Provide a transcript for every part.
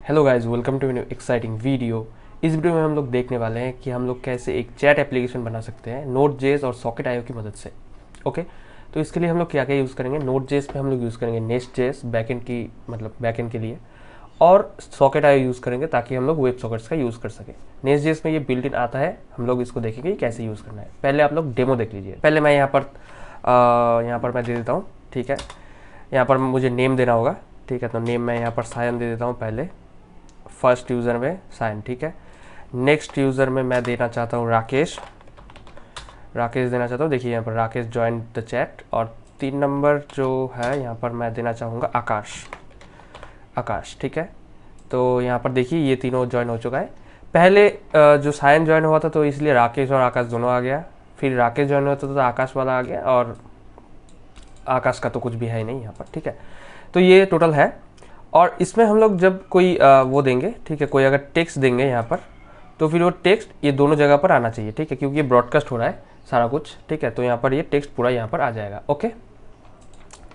Hello guys, welcome to exciting video. इस video में हम लोग देखने वाले हैं कि हम लोग कैसे एक चैट एप्लीकेशन बना सकते हैं Node.js और सॉकेट आईओ की मदद से। ओके, तो इसके लिए हम लोग क्या क्या यूज़ करेंगे। Node.js पे हम लोग यूज़ करेंगे Nest.js बैकएंड की, मतलब बैकएंड के लिए, और सॉकेट आईओ यूज़ करेंगे ताकि हम लोग वेब सॉकेट्स का यूज़ कर सकें। Nest.js में ये बिल्ट इन आता है, हम लोग इसको देखेंगे कैसे यूज़ करना है। पहले आप लोग डेमो देख लीजिए। पहले मैं यहाँ पर मैं दे देता हूँ, ठीक है। यहाँ पर मुझे नेम देना होगा, ठीक है। तो नेम मैं यहाँ पर सायन दे देता हूँ पहले, फर्स्ट यूज़र में सायन, ठीक है। नेक्स्ट यूज़र में मैं देना चाहता हूँ राकेश देना चाहता हूँ। देखिए यहाँ पर राकेश ज्वाइन द चैट। और 3 नंबर जो है यहाँ पर मैं देना चाहूँगा आकाश, ठीक है। तो यहाँ पर देखिए ये तीनों ज्वाइन हो चुका है। पहले जो सायन ज्वाइन हुआ था तो इसलिए राकेश और आकाश दोनों आ गया, फिर राकेश ज्वाइन हुआ था तो आकाश वाला आ गया, और आकाश का तो कुछ भी है ही नहीं यहाँ पर, ठीक है। तो ये टोटल है। और इसमें हम लोग जब कोई वो देंगे, ठीक है, कोई अगर टेक्स्ट देंगे यहाँ पर, तो फिर वो टेक्स्ट ये दोनों जगह पर आना चाहिए, ठीक है, क्योंकि ये ब्रॉडकास्ट हो रहा है सारा कुछ, ठीक है। तो यहाँ पर ये टेक्स्ट पूरा यहाँ पर आ जाएगा। ओके,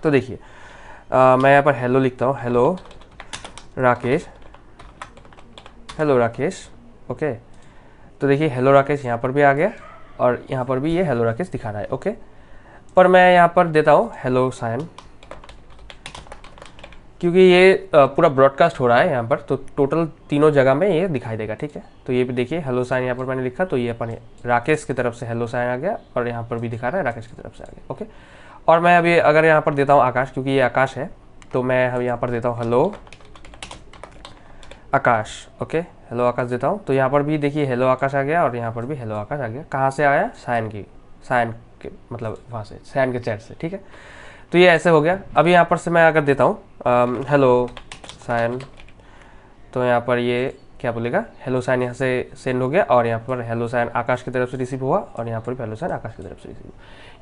तो देखिए मैं यहाँ पर हेलो लिखता हूँ, हेलो राकेश, ओके। तो देखिए हेलो राकेश यहाँ पर भी आ गया, और यहाँ पर भी ये हेलो राकेश दिखा रहा है। ओके, पर मैं यहाँ पर देता हूँ हेलो सायन, क्योंकि ये पूरा ब्रॉडकास्ट हो रहा है यहाँ पर, तो टोटल तीनों जगह में ये दिखाई देगा, ठीक है। तो ये भी देखिए हेलो साइन यहाँ पर मैंने लिखा, तो ये अपन राकेश की तरफ से हेलो साइन आ गया, और यहाँ पर भी दिखा रहा है राकेश की तरफ से आ गया। ओके, और मैं अभी अगर यहाँ पर देता हूँ आकाश, क्योंकि ये आकाश है, तो मैं हम यहाँ पर देता हूँ हेलो आकाश। ओके, हेलो आकाश देता हूँ, तो यहाँ पर भी देखिए हेलो आकाश आ गया, और यहाँ पर भी हेलो आकाश आ गया। कहाँ से आया? साइन के मतलब वहाँ से, साइन के चैट से, ठीक है। तो ये ऐसे हो गया। अभी यहाँ पर से मैं अगर देता हूँ हेलो सायन, तो यहाँ पर ये क्या बोलेगा, हेलो सायन यहाँ से सेंड हो गया, और यहाँ पर हेलो सायन आकाश की तरफ से रिसीव हुआ, और यहाँ पर भी हेलो सायन आकाश की तरफ से रिसीव हुआ।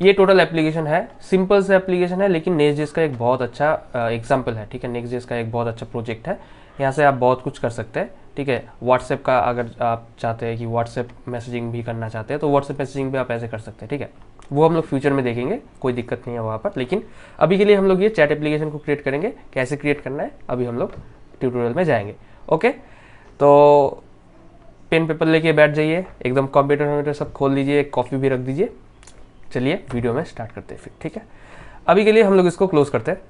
ये टोटल एप्लीकेशन है, सिंपल से एप्लीकेशन है, लेकिन Nest.js का एक बहुत अच्छा एग्जाम्पल है, ठीक है। Nest.js का एक बहुत अच्छा प्रोजेक्ट है, यहाँ से आप बहुत कुछ कर सकते हैं, ठीक है। व्हाट्सएप का अगर आप चाहते हैं कि व्हाट्सएप मैसेजिंग भी करना चाहते हैं, तो व्हाट्सएप मैसेजिंग भी आप ऐसे कर सकते हैं, ठीक है। वो हम लोग फ्यूचर में देखेंगे, कोई दिक्कत नहीं है वहाँ पर, लेकिन अभी के लिए हम लोग ये चैट एप्लीकेशन को क्रिएट करेंगे। कैसे क्रिएट करना है अभी हम लोग ट्यूटोरियल में जाएंगे। ओके, तो पेन पेपर लेके बैठ जाइए, एकदम कंप्यूटर सब खोल लीजिए, एक कॉफ़ी भी रख दीजिए। चलिए वीडियो में स्टार्ट करते हैं फिर, ठीक है। अभी के लिए हम लोग इसको क्लोज करते हैं,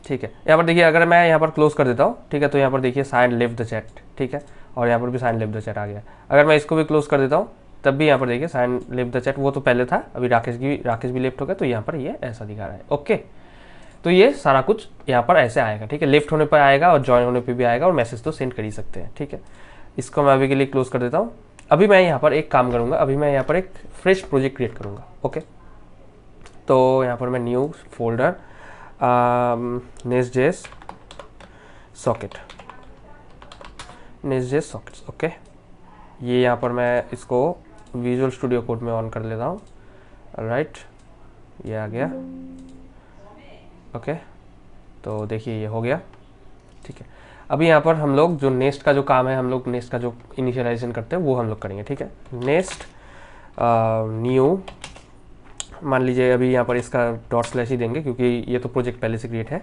ठीक है। यहाँ पर देखिए अगर मैं यहाँ पर क्लोज कर देता हूँ, ठीक है, तो यहाँ पर देखिए साइन लेफ्ट द चैट, ठीक है, और यहाँ पर भी साइन लेफ्ट द चैट आ गया। अगर मैं इसको भी क्लोज कर देता हूँ, तब भी यहाँ पर देखिए साइन लेफ्ट द चैट, वो तो पहले था, अभी राकेश भी लेफ्ट हो गया, तो यहाँ पर ये ऐसा दिखा रहा है। ओके, तो ये सारा कुछ यहाँ पर ऐसे आएगा, ठीक है। लेफ्ट होने पर आएगा और ज्वाइन होने पर भी आएगा, और मैसेज तो सेंड कर ही सकते हैं, ठीक है। इसको मैं अभी के लिए क्लोज कर देता हूँ। अभी मैं यहाँ पर एक काम करूँगा, अभी मैं यहाँ पर एक फ्रेश प्रोजेक्ट क्रिएट करूँगा। ओके, तो यहाँ पर मैं new folder Nest.js sockets, okay. ये यहाँ पर मैं इसको विजुअल स्टूडियो कोड में ऑन कर लेता हूँ। राइट, ये आ गया। ओके, तो देखिए ये हो गया, ठीक है। अभी यहाँ पर हम लोग जो नेस्ट का जो काम है, हम लोग नेस्ट का जो इनिशियलाइजेशन करते हैं वो हम लोग करेंगे, ठीक है। नेस्ट न्यू, मान लीजिए अभी यहाँ पर इसका डॉट स्लैश ही देंगे, क्योंकि ये तो प्रोजेक्ट पहले से क्रिएट है,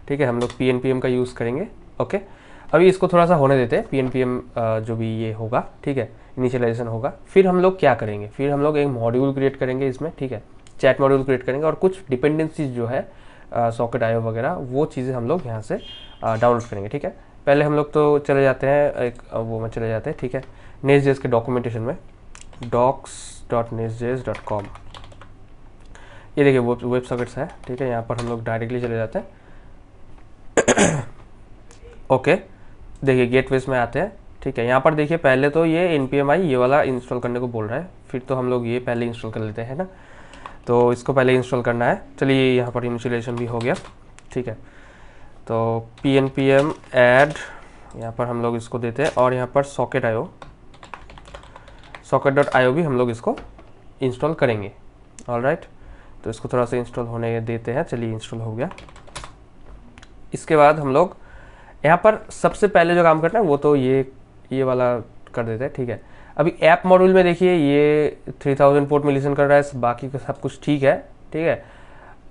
ठीक है। हम लोग PNPM का यूज़ करेंगे। ओके, अभी इसको थोड़ा सा होने देते हैं, PNPM जो भी ये होगा, ठीक है, इनिशियलाइजेशन होगा। फिर हम लोग क्या करेंगे, फिर हम लोग एक मॉड्यूल क्रिएट करेंगे इसमें, ठीक है, चैट मॉड्यूल क्रिएट करेंगे, और कुछ डिपेंडेंसीज जो है सॉकेट आईओ वगैरह, वो चीज़ें हम लोग यहाँ से डाउनलोड करेंगे, ठीक है। पहले हम लोग तो चले जाते हैं एक वो में चले जाते हैं, ठीक है, Nest.js के डॉक्यूमेंटेशन में, docs.nestjs.com। ये देखिए वो वेब सॉकेट्स है, ठीक है। यहाँ पर हम लोग डायरेक्टली चले जाते हैं। ओके, देखिए गेटवेज में आते हैं, ठीक है। यहाँ पर देखिए पहले तो ये npmi ये वाला इंस्टॉल करने को बोल रहा है, फिर तो हम लोग ये पहले इंस्टॉल कर लेते हैं ना, तो इसको पहले इंस्टॉल करना है। चलिए यहाँ पर इनिशियलाइजेशन भी हो गया, ठीक है। तो pnpm add, यहाँ पर हम लोग इसको देते हैं, और यहाँ पर socket.io भी हम लोग इसको इंस्टॉल करेंगे। ऑलराइट, तो इसको थोड़ा सा इंस्टॉल होने देते हैं। चलिए इंस्टॉल हो गया। इसके बाद हम लोग यहाँ पर सबसे पहले जो काम करना है वो तो ये वाला कर देते हैं, ठीक है। अभी ऐप मॉड्यूल में देखिए ये 3000 पोर्ट में लिसन कर रहा है, बाकी का सब कुछ ठीक है, ठीक है।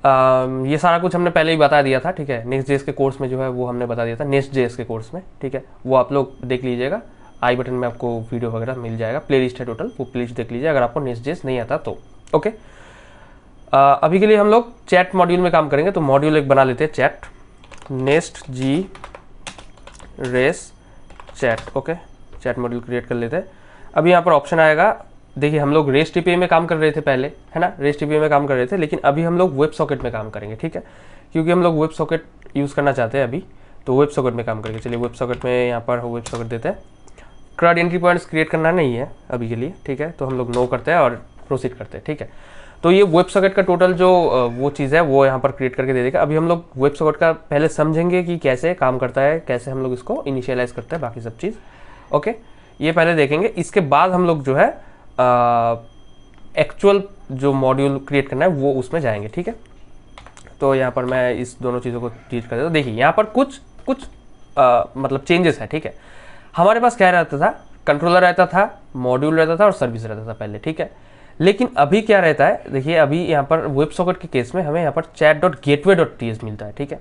ये सारा कुछ हमने पहले ही बता दिया था, ठीक है, नेक्स्ट जेएस के कोर्स में जो है वो हमने बता दिया था, नेक्स्ट जेएस के कोर्स में, ठीक है, वो आप लोग देख लीजिएगा, आई बटन में आपको वीडियो वगैरह मिल जाएगा, प्लेलिस्ट है टोटल, वो प्लेलिस्ट देख लीजिए अगर आपको नेक्स्ट जेएस नहीं आता तो। ओके, अभी के लिए हम लोग चैट मॉड्यूल में काम करेंगे, तो मॉड्यूल एक बना लेते हैं, chat next G res chat. Okay, chat module create कर लेते हैं। अभी यहाँ पर ऑप्शन आएगा, देखिए हम लोग रेस्ट एपीआई में काम कर रहे थे पहले, है ना, रेस्ट एपीआई में काम कर रहे थे, लेकिन अभी हम लोग वेब सॉकेट में काम करेंगे, ठीक है, क्योंकि हम लोग वेब सॉकेट यूज़ करना चाहते हैं अभी, तो वेब सॉकेट में काम करेंगे। चलिए वेब सॉकेट में यहाँ पर वेब सॉकेट देते हैं। CRUD एंट्री पॉइंट्स क्रिएट करना नहीं है अभी के लिए, ठीक है, तो हम लोग नो करते हैं और प्रोसीड करते हैं, ठीक है। तो ये वेब सॉकेट का टोटल जो वो चीज़ है वो यहाँ पर क्रिएट करके दे देगा। अभी हम लोग वेब सॉकेट का पहले समझेंगे कि कैसे काम करता है, कैसे हम लोग इसको इनिशियलाइज करते हैं, बाकी सब चीज़। ओके, ये पहले देखेंगे, इसके बाद हम लोग जो है एक्चुअल जो मॉड्यूल क्रिएट करना है वो उसमें जाएंगे, ठीक है। तो यहाँ पर मैं इस दोनों चीज़ों को चीज कर देता हूँ। देखिए यहाँ पर कुछ मतलब चेंजेस है, ठीक है। हमारे पास क्या रहता था, कंट्रोलर रहता था, मॉड्यूल रहता था और सर्विस रहता था पहले, ठीक है। लेकिन अभी क्या रहता है, देखिए अभी यहाँ पर वेब सॉकेट के केस में हमें यहाँ पर chat.gateway.ts मिलता है, ठीक है।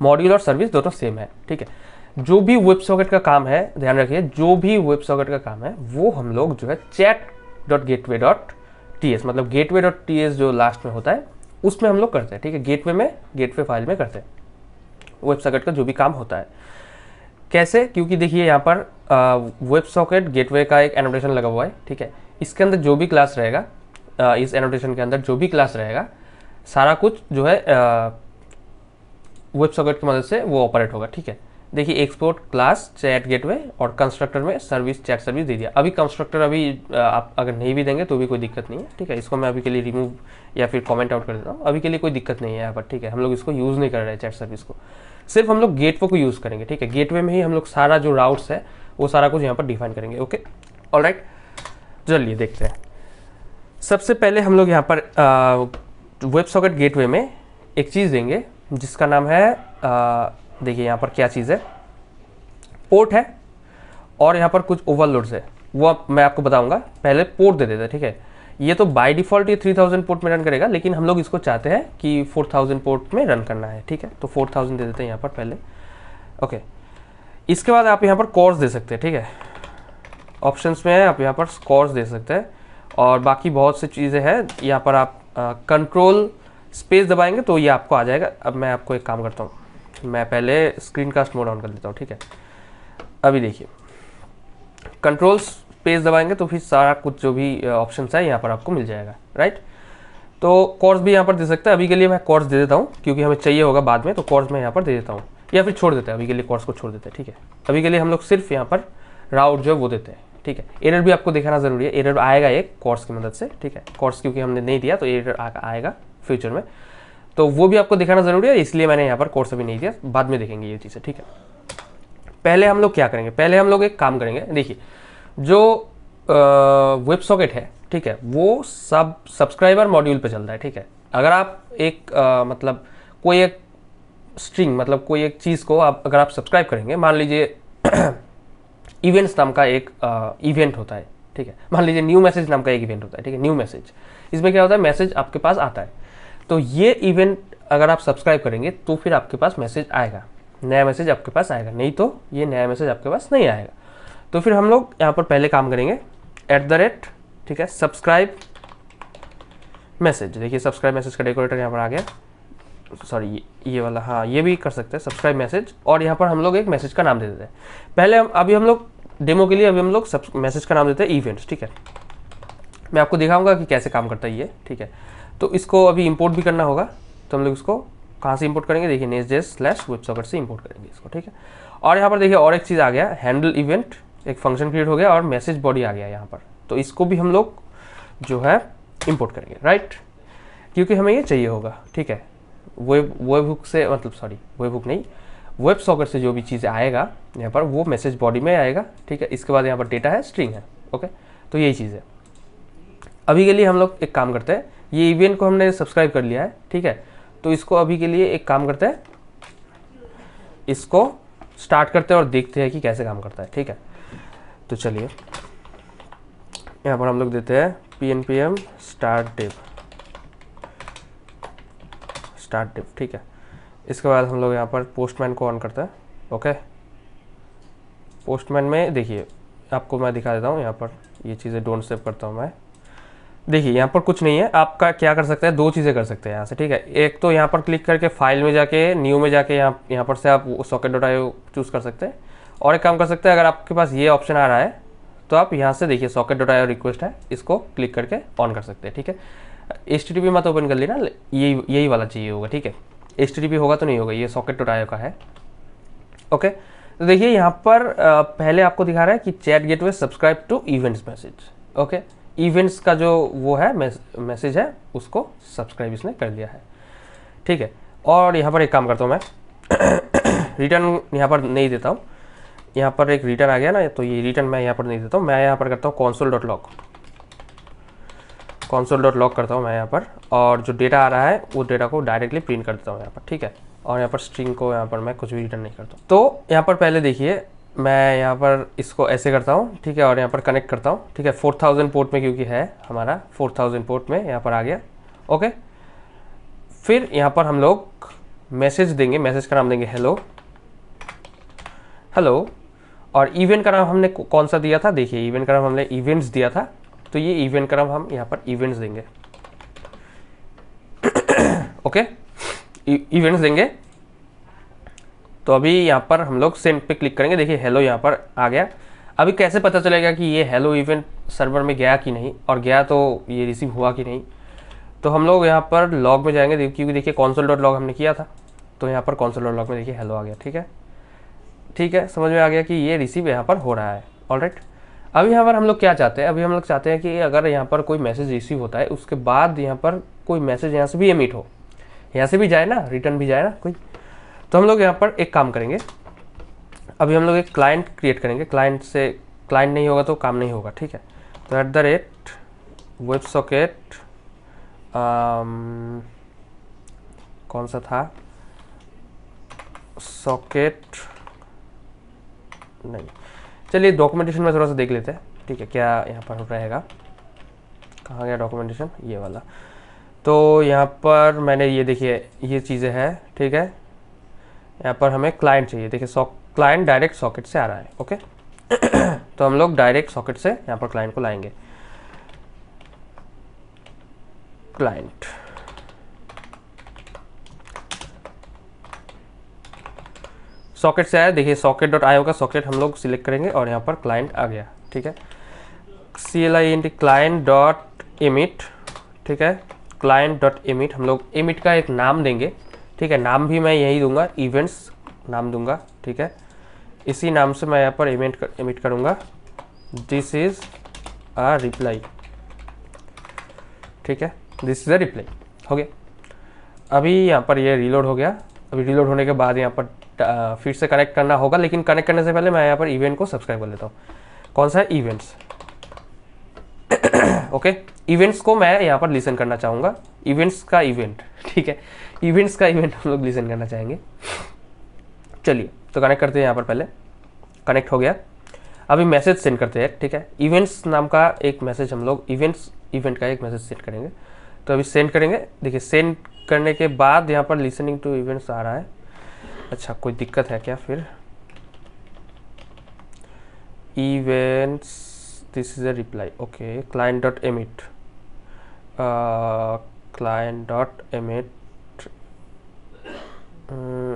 मॉड्यूल और सर्विस दोनों सेम है, ठीक है। जो भी वेब सॉकेट का काम है, ध्यान रखिए, जो भी वेब सॉकेट का काम है वो हम लोग जो है chat.gateway.ts मतलब gateway.ts जो लास्ट में होता है उसमें हम लोग करते हैं, ठीक है। गेटवे में, गेटवे फाइल में करते हैं वेब सॉकेट का जो भी काम होता है। कैसे, क्योंकि देखिए यहाँ पर वेब सॉकेट गेटवे का एक एनोटेशन लगा हुआ है, ठीक है। इसके अंदर जो भी क्लास रहेगा, इस एनोटेशन के अंदर जो भी क्लास रहेगा, सारा कुछ जो है वेब सॉकेट की मदद से वो ऑपरेट होगा, ठीक है। देखिए एक्सपोर्ट क्लास चैट गेटवे और कंस्ट्रक्टर में सर्विस चैट सर्विस दे दिया। अभी कंस्ट्रक्टर अभी आप अगर नहीं भी देंगे तो भी कोई दिक्कत नहीं है, ठीक है। इसको मैं अभी के लिए रिमूव या फिर कमेंट आउट कर देता हूँ, अभी के लिए कोई दिक्कत नहीं है यहाँ पर, ठीक है। हम लोग इसको यूज़ नहीं कर रहे हैं चैट सर्विस को, सिर्फ हम लोग गेटवे को यूज़ करेंगे, ठीक है। गेटवे में ही हम लोग सारा जो राउट्स है वो सारा कुछ यहाँ पर डिफाइन करेंगे। ओके, ऑलराइट, चलिए देखते हैं। सबसे पहले हम लोग यहाँ पर वेब सॉकेट गेटवे में एक चीज़ देंगे जिसका नाम है, देखिए यहाँ पर क्या चीज़ है, पोर्ट है और यहाँ पर कुछ ओवरलोड्स है, वो मैं आपको बताऊंगा। पहले पोर्ट दे देते हैं, ठीक है। ये तो बाय डिफ़ॉल्ट ये 3000 पोर्ट में रन करेगा, लेकिन हम लोग इसको चाहते हैं कि 4000 पोर्ट में रन करना है, ठीक है। तो 4000 दे देते हैं यहाँ पर पहले। ओके, इसके बाद आप यहाँ पर कोर्स दे सकते हैं, ठीक है। ऑप्शंस में आप यहाँ पर कोर्स दे सकते हैं और बाकी बहुत सी चीज़ें हैं। यहाँ पर आप कंट्रोल स्पेस दबाएंगे तो ये आपको आ जाएगा। अब मैं आपको एक काम करता हूँ, मैं पहले स्क्रीन कास्ट मोड ऑन कर देता हूँ, ठीक है। अभी देखिए कंट्रोल स्पेस दबाएंगे तो फिर सारा कुछ जो भी ऑप्शंस है यहाँ पर आपको मिल जाएगा, राइट। तो कोर्स भी यहाँ पर दे सकते हैं। अभी के लिए मैं कोर्स दे देता हूँ क्योंकि हमें चाहिए होगा बाद में, तो कोर्स मैं यहाँ पर दे देता हूँ, या फिर छोड़ देते हैं, अभी के लिए कोर्स को छोड़ देते हैं, ठीक है। अभी के लिए हम लोग सिर्फ यहाँ पर राउट जो है वो देते हैं, ठीक है। एरर भी आपको दिखाना ज़रूरी है, एरर आएगा एक कोर्स की मदद से, ठीक है। कोर्स क्योंकि हमने नहीं दिया तो एरर आएगा फ्यूचर में, तो वो भी आपको दिखाना ज़रूरी है, इसलिए मैंने यहाँ पर कोर्स अभी नहीं दिया, बाद में देखेंगे ये चीज़ें, ठीक है। पहले हम लोग क्या करेंगे, पहले हम लोग एक काम करेंगे। देखिए जो वेब सॉकेट है, ठीक है, वो सब सब्सक्राइबर मॉड्यूल पे चल रहा है, ठीक है। अगर आप एक मतलब कोई एक स्ट्रिंग मतलब कोई एक चीज़ को आप अगर आप सब्सक्राइब करेंगे, मान लीजिए इवेंट्स नाम का एक इवेंट होता है, ठीक है। मान लीजिए न्यू मैसेज नाम का एक इवेंट होता है, ठीक है, न्यू मैसेज। इसमें क्या होता है, मैसेज आपके पास आता है, तो ये इवेंट अगर आप सब्सक्राइब करेंगे तो फिर आपके पास मैसेज आएगा, नया मैसेज आपके पास आएगा, नहीं तो ये नया मैसेज आपके पास नहीं आएगा। तो फिर हम लोग यहाँ पर पहले काम करेंगे @ ठीक है, सब्सक्राइब मैसेज। देखिए सब्सक्राइब मैसेज का डेकोरेटर यहाँ पर आ गया, सॉरी ये वाला, हाँ ये भी कर सकते हैं सब्सक्राइब मैसेज, और यहाँ पर हम लोग एक मैसेज का नाम दे देते हैं। पहले अभी हम लोग डेमो के लिए अभी हम लोग मैसेज का नाम देते हैं इवेंट्स, ठीक है। मैं आपको दिखाऊंगा कि कैसे काम करता है ये, ठीक है। तो इसको अभी इंपोर्ट भी करना होगा, तो हम लोग इसको कहाँ से इंपोर्ट करेंगे, देखिए nestjs/websocket से इंपोर्ट करेंगे इसको, ठीक है। और यहाँ पर देखिए और एक चीज़ आ गया, हैंडल इवेंट, एक फंक्शन क्रिएट हो गया और मैसेज बॉडी आ गया यहाँ पर, तो इसको भी हम लोग जो है इंपोर्ट करेंगे, राइट, क्योंकि हमें ये चाहिए होगा, ठीक है। वेब हुक से, मतलब सॉरी वेब हुक नहीं, वेब सॉकेट से जो भी चीज़ आएगा यहाँ पर वो मैसेज बॉडी में आएगा, ठीक है। इसके बाद यहाँ पर डेटा है, स्ट्रिंग है, ओके। तो यही चीज़ है। अभी के लिए हम लोग एक काम करते हैं, ये इवेंट को हमने सब्सक्राइब कर लिया है, ठीक है। तो इसको अभी के लिए एक काम करते हैं, इसको स्टार्ट करते हैं और देखते हैं कि कैसे काम करता है, ठीक है। तो चलिए यहाँ पर हम लोग देते हैं pnpm start dev, स्टार्ट डिफ, ठीक है। इसके बाद हम लोग यहाँ पर पोस्टमैन को ऑन करते हैं। ओके, पोस्टमैन में देखिए आपको मैं दिखा देता हूँ, यहाँ पर ये चीज़ें डोंट सेव करता हूँ मैं। देखिए यहाँ पर कुछ नहीं है, आपका क्या कर सकते हैं, दो चीज़ें कर सकते हैं यहाँ से, ठीक है। एक तो यहाँ पर क्लिक करके फाइल में जाके न्यू में जाके यहाँ पर से आप socket.io चूज़ कर सकते हैं। और एक काम कर सकते हैं, अगर आपके पास ये ऑप्शन आ रहा है तो आप यहाँ से देखिए socket.io रिक्वेस्ट है, इसको क्लिक करके ऑन कर सकते हैं, ठीक है। HTTP मत ओपन कर लेना, यही वाला चाहिए होगा, ठीक है। HTTP होगा तो नहीं होगा, ये socket.io का है। ओके, तो देखिए यहाँ पर पहले आपको दिखा रहा है कि chat gateway subscribe to events message. Okay, events का जो वो है मैसेज है उसको सब्सक्राइब इसने कर दिया है, ठीक है। और यहाँ पर एक काम करता हूँ मैं रिटर्न यहाँ पर नहीं देता हूँ, यहाँ पर एक रिटर्न आ गया ना, तो ये रिटर्न मैं यहाँ पर नहीं देता हूँ। मैं यहाँ पर करता हूँ console.log करता हूँ मैं यहाँ पर, और जो डेटा आ रहा है वो डेटा को डायरेक्टली प्रिंट कर देता हूँ यहाँ पर, ठीक है। और यहाँ पर स्ट्रिंग को यहाँ पर मैं कुछ भी रिटर्न नहीं करता हूँ। तो यहाँ पर पहले देखिए मैं यहाँ पर इसको ऐसे करता हूँ, ठीक है, और यहाँ पर कनेक्ट करता हूँ, ठीक है। 4000 पोर्ट में क्योंकि है हमारा 4000 पोर्ट में यहाँ पर आ गया। ओके, फिर यहाँ पर हम लोग मैसेज देंगे, मैसेज का नाम देंगे हेलो, और इवेंट का नाम हमने कौन सा दिया था, देखिए इवेंट का नाम हमने इवेंट्स दिया था, तो ये इवेंट का नाम हम यहाँ पर इवेंट्स देंगे। ओके, इवेंट्स देंगे। तो अभी यहाँ पर हम लोग सेंड पे क्लिक करेंगे, देखिए हेलो यहाँ पर आ गया। अभी कैसे पता चलेगा कि ये हेलो इवेंट सर्वर में गया कि नहीं, और गया तो ये रिसीव हुआ कि नहीं, तो हम लोग यहाँ पर लॉग में जाएंगे, क्योंकि देखिए console.log हमने किया था, तो यहाँ पर console.log में देखिए हेलो आ गया, ठीक है, ठीक है। समझ में आ गया कि ये रिसीव यहाँ पर हो रहा है। ऑलराइट, अभी यहाँ पर हम लोग क्या चाहते हैं, अभी हम लोग चाहते हैं कि अगर यहाँ पर कोई मैसेज रिसीव होता है उसके बाद यहाँ पर कोई मैसेज यहाँ से भी एमिट हो, यहाँ से भी जाए ना, रिटर्न भी जाए ना कोई, तो हम लोग यहाँ पर एक काम करेंगे। अभी हम लोग एक क्लाइंट क्रिएट करेंगे, क्लाइंट से क्लाइंट नहीं होगा तो काम नहीं होगा, ठीक है। तो @WebSocket कौन सा था, सॉकेट नहीं, चलिए डॉक्यूमेंटेशन में थोड़ा सा देख लेते हैं, ठीक है, क्या यहाँ पर रहेगा। कहाँ गया डॉक्यूमेंटेशन, ये वाला। तो यहाँ पर मैंने ये देखिए ये चीज़ें हैं, ठीक है। यहाँ पर हमें क्लाइंट चाहिए, देखिए क्लाइंट डायरेक्ट सॉकेट से आ रहा है। ओके तो हम लोग डायरेक्ट सॉकेट से यहाँ पर क्लाइंट को लाएंगे। क्लाइंट सॉकेट से आया, देखिए socket.io का सॉकेट हम लोग सिलेक्ट करेंगे और यहाँ पर क्लाइंट आ गया, ठीक है। CLINT client.emit, ठीक है, client.emit हम लोग emit का एक नाम देंगे, ठीक है। नाम भी मैं यही दूंगा, इवेंट्स नाम दूंगा, ठीक है। इसी नाम से मैं यहाँ पर emit करूँगा, दिस इज अ रिप्लाई, ठीक है, दिस इज अ रिप्लाई। हो गया, अभी यहाँ पर ये रीलोड हो गया। अभी रीलोड होने के बाद यहाँ पर फिर से कनेक्ट करना होगा, लेकिन कनेक्ट करने से पहले मैं यहाँ पर इवेंट को सब्सक्राइब कर लेता हूँ। कौन सा है, इवेंट्स। ओके, इवेंट्स को मैं यहाँ पर लिसन करना चाहूँगा, इवेंट्स का इवेंट, ठीक है, इवेंट्स का इवेंट हम लोग लिसन करना चाहेंगे। चलिए तो कनेक्ट करते हैं, यहाँ पर पहले कनेक्ट हो गया। अभी मैसेज सेंड करते हैं, ठीक है। इवेंट्स नाम का एक मैसेज हम लोग इवेंट का एक मैसेज सेंड करेंगे। तो अभी सेंड करेंगे, देखिए सेंड करने के बाद यहाँ पर लिसनिंग टू इवेंट्स आ रहा है। अच्छा, कोई दिक्कत है क्या फिर, events this is a reply. Okay, client.emit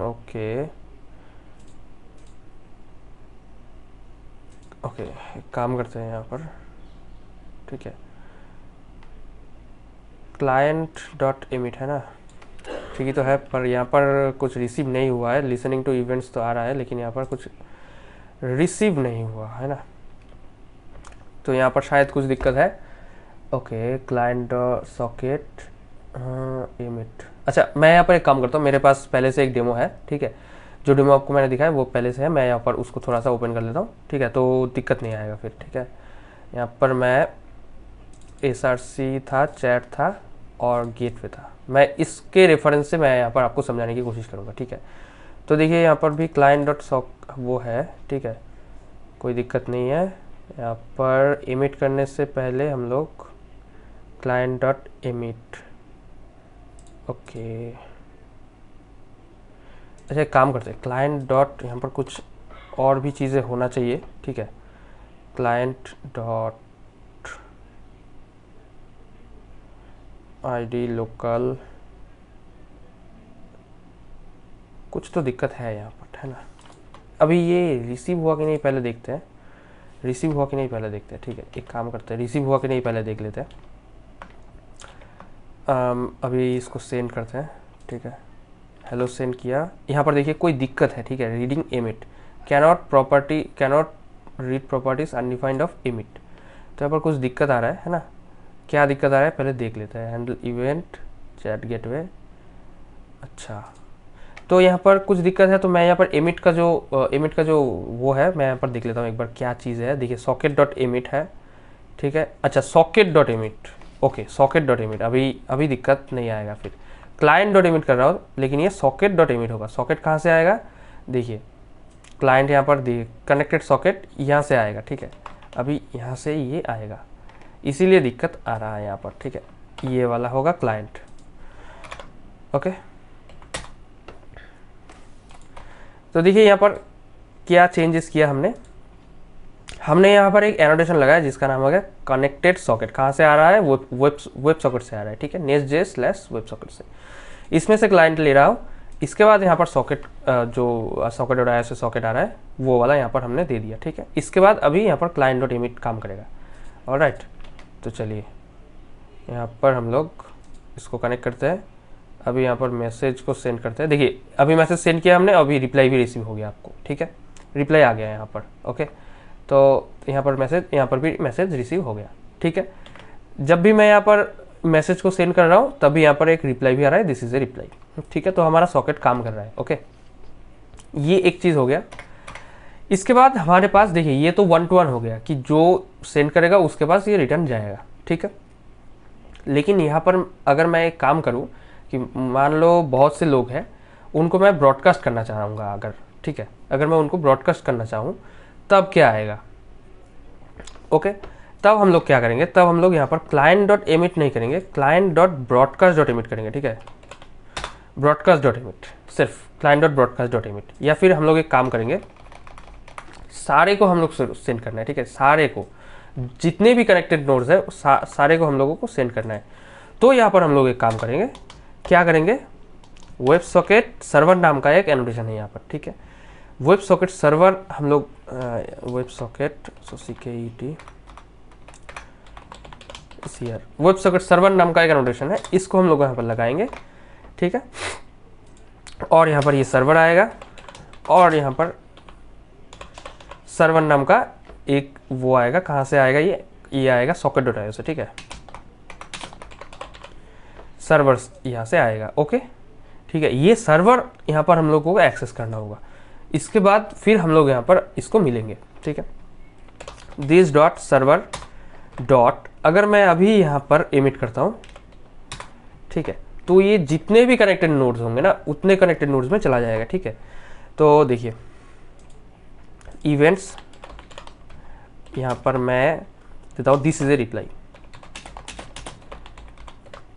okay okay, एक काम करते हैं यहाँ पर, ठीक है, client.emit है ना, ठीक ही तो है, पर यहाँ पर कुछ रिसीव नहीं हुआ है। लिसनिंग टू इवेंट्स तो आ रहा है, लेकिन यहाँ पर कुछ रिसीव नहीं हुआ है ना, तो यहाँ पर शायद कुछ दिक्कत है। Okay, client socket emit. अच्छा, मैं यहाँ पर एक काम करता हूँ, मेरे पास पहले से एक डेमो है, ठीक है, जो डेमो आपको मैंने दिखाया वो पहले से है, मैं यहाँ पर उसको थोड़ा सा ओपन कर लेता हूँ, ठीक है, तो दिक्कत नहीं आएगा फिर, ठीक है। यहाँ पर मैं SRC था, चैट था और गेटवे था, मैं इसके रेफरेंस से मैं यहाँ पर आपको समझाने की कोशिश करूँगा, ठीक है। तो देखिए यहाँ पर भी client.sock वो है, ठीक है, कोई दिक्कत नहीं है। यहाँ पर एमिट करने से पहले हम लोग client.emit, ओके अच्छा एक काम करते हैं, क्लाइंट डॉट यहाँ पर कुछ और भी चीज़ें होना चाहिए, ठीक है। क्लाइंट डॉट आईडी लोकल, कुछ तो दिक्कत है यहाँ पर, है ना। अभी ये रिसीव हुआ कि नहीं पहले देखते हैं, रिसीव हुआ कि नहीं पहले देखते हैं, ठीक है। एक काम करते हैं, रिसीव हुआ कि नहीं पहले देख लेते हैं। अभी इसको सेंड करते हैं, ठीक है। हेलो सेंड किया, यहाँ पर देखिए कोई दिक्कत है, ठीक है। Reading emit cannot property, cannot read properties undefined of emit, तो यहाँ पर कुछ दिक्कत आ रहा है ना। क्या दिक्कत आ रहा है पहले देख लेते हैं। हैंडल इवेंट चैट गेटवे, अच्छा तो यहाँ पर कुछ दिक्कत है, तो मैं यहाँ पर एमिट का जो वो है, मैं यहाँ पर देख लेता हूँ एक बार क्या चीज़ है। देखिए सॉकेट डॉट एमिट है, ठीक है। अच्छा socket dot emit, okay socket dot emit, अभी दिक्कत नहीं आएगा। फिर क्लाइंट डॉट एमिट कर रहा हूँ, लेकिन ये सॉकेट डॉट एमिट होगा। सॉकेट कहाँ से आएगा, देखिए क्लाइंट यहाँ पर देखिए कनेक्टेड सॉकेट यहाँ से आएगा, ठीक है। अभी यहाँ से ये आएगा, इसीलिए दिक्कत आ रहा है यहाँ पर, ठीक है। ये वाला होगा क्लाइंट, ओके। तो देखिए यहाँ पर क्या चेंजेस किया हमने यहाँ पर एक एनोटेशन लगाया जिसका नाम हो गया कनेक्टेड सॉकेट। कहाँ से आ रहा है, वो वेब सॉकेट से आ रहा है, ठीक है। nest.js/वेब सॉकेट से, इसमें से क्लाइंट ले रहा हूँ। इसके बाद यहाँ पर सॉकेट जो सॉकेट डॉट आई से सॉकेट आ रहा है वो वाला यहाँ पर हमने दे दिया, ठीक है। इसके बाद अभी यहाँ पर क्लाइंट डॉट एमिट काम करेगा, ऑलराइट। तो चलिए यहाँ पर हम लोग इसको कनेक्ट करते हैं। अभी यहाँ पर मैसेज को सेंड करते हैं। देखिए अभी मैसेज सेंड किया हमने, अभी रिप्लाई भी रिसीव हो गया आपको, ठीक है। रिप्लाई आ गया यहाँ पर, ओके। तो यहाँ पर मैसेज, यहाँ पर भी मैसेज रिसीव हो गया, ठीक है। जब भी मैं यहाँ पर मैसेज को सेंड कर रहा हूँ तभी यहाँ पर एक रिप्लाई भी आ रहा है, दिस इज़ ए रिप्लाई, ठीक है। तो हमारा सॉकेट काम कर रहा है, ओके। ये एक चीज़ हो गया। इसके बाद हमारे पास देखिए ये तो 1 to 1 हो गया कि जो सेंड करेगा उसके पास ये रिटर्न जाएगा, ठीक है। लेकिन यहाँ पर अगर मैं एक काम करूँ कि मान लो बहुत से लोग हैं, उनको मैं ब्रॉडकास्ट करना चाहूँगा अगर, ठीक है। अगर मैं उनको ब्रॉडकास्ट करना चाहूँ तब क्या आएगा, ओके। तब हम लोग क्या करेंगे, तब हम लोग यहाँ पर क्लाइंट डॉट एमिट नहीं करेंगे, client dot broadcast dot emit करेंगे, ठीक है। ब्रॉडकास्ट डॉट एमिट, सिर्फ client dot broadcast dot emit. या फिर हम लोग एक काम करेंगे, सारे को हम लोग सेंड करना है, ठीक है। सारे को, जितने भी कनेक्टेड नोड्स है सारे को हम लोगों को सेंड करना है। तो यहाँ पर हम लोग एक काम करेंगे, क्या करेंगे, वेब सॉकेट सर्वर नाम का एक एनोटेशन है यहाँ पर, ठीक है। वेब सॉकेट सर्वर हम लोग web socket web socket server नाम का एक एनोटेशन है, इसको हम लोग यहाँ पर लगाएंगे, ठीक है। और यहाँ पर ये सर्वर आएगा और यहाँ पर सर्वर नाम का एक वो आएगा, कहाँ से आएगा ये आएगा सॉकेट डॉट आई से, ठीक है। सर्वर यहाँ से आएगा, ओके, ठीक है। ये सर्वर यहाँ पर हम लोग को एक्सेस करना होगा। इसके बाद फिर हम लोग यहाँ पर इसको मिलेंगे, ठीक है। दिस डॉट सर्वर डॉट, अगर मैं अभी यहाँ पर एमिट करता हूँ, ठीक है, तो ये जितने भी कनेक्टेड नोड्स होंगे ना उतने कनेक्टेड नोड्स में चला जाएगा, ठीक है। तो देखिए इवेंट्स, यहाँ पर मैं देता हूँ दिस इज ए रिप्लाई,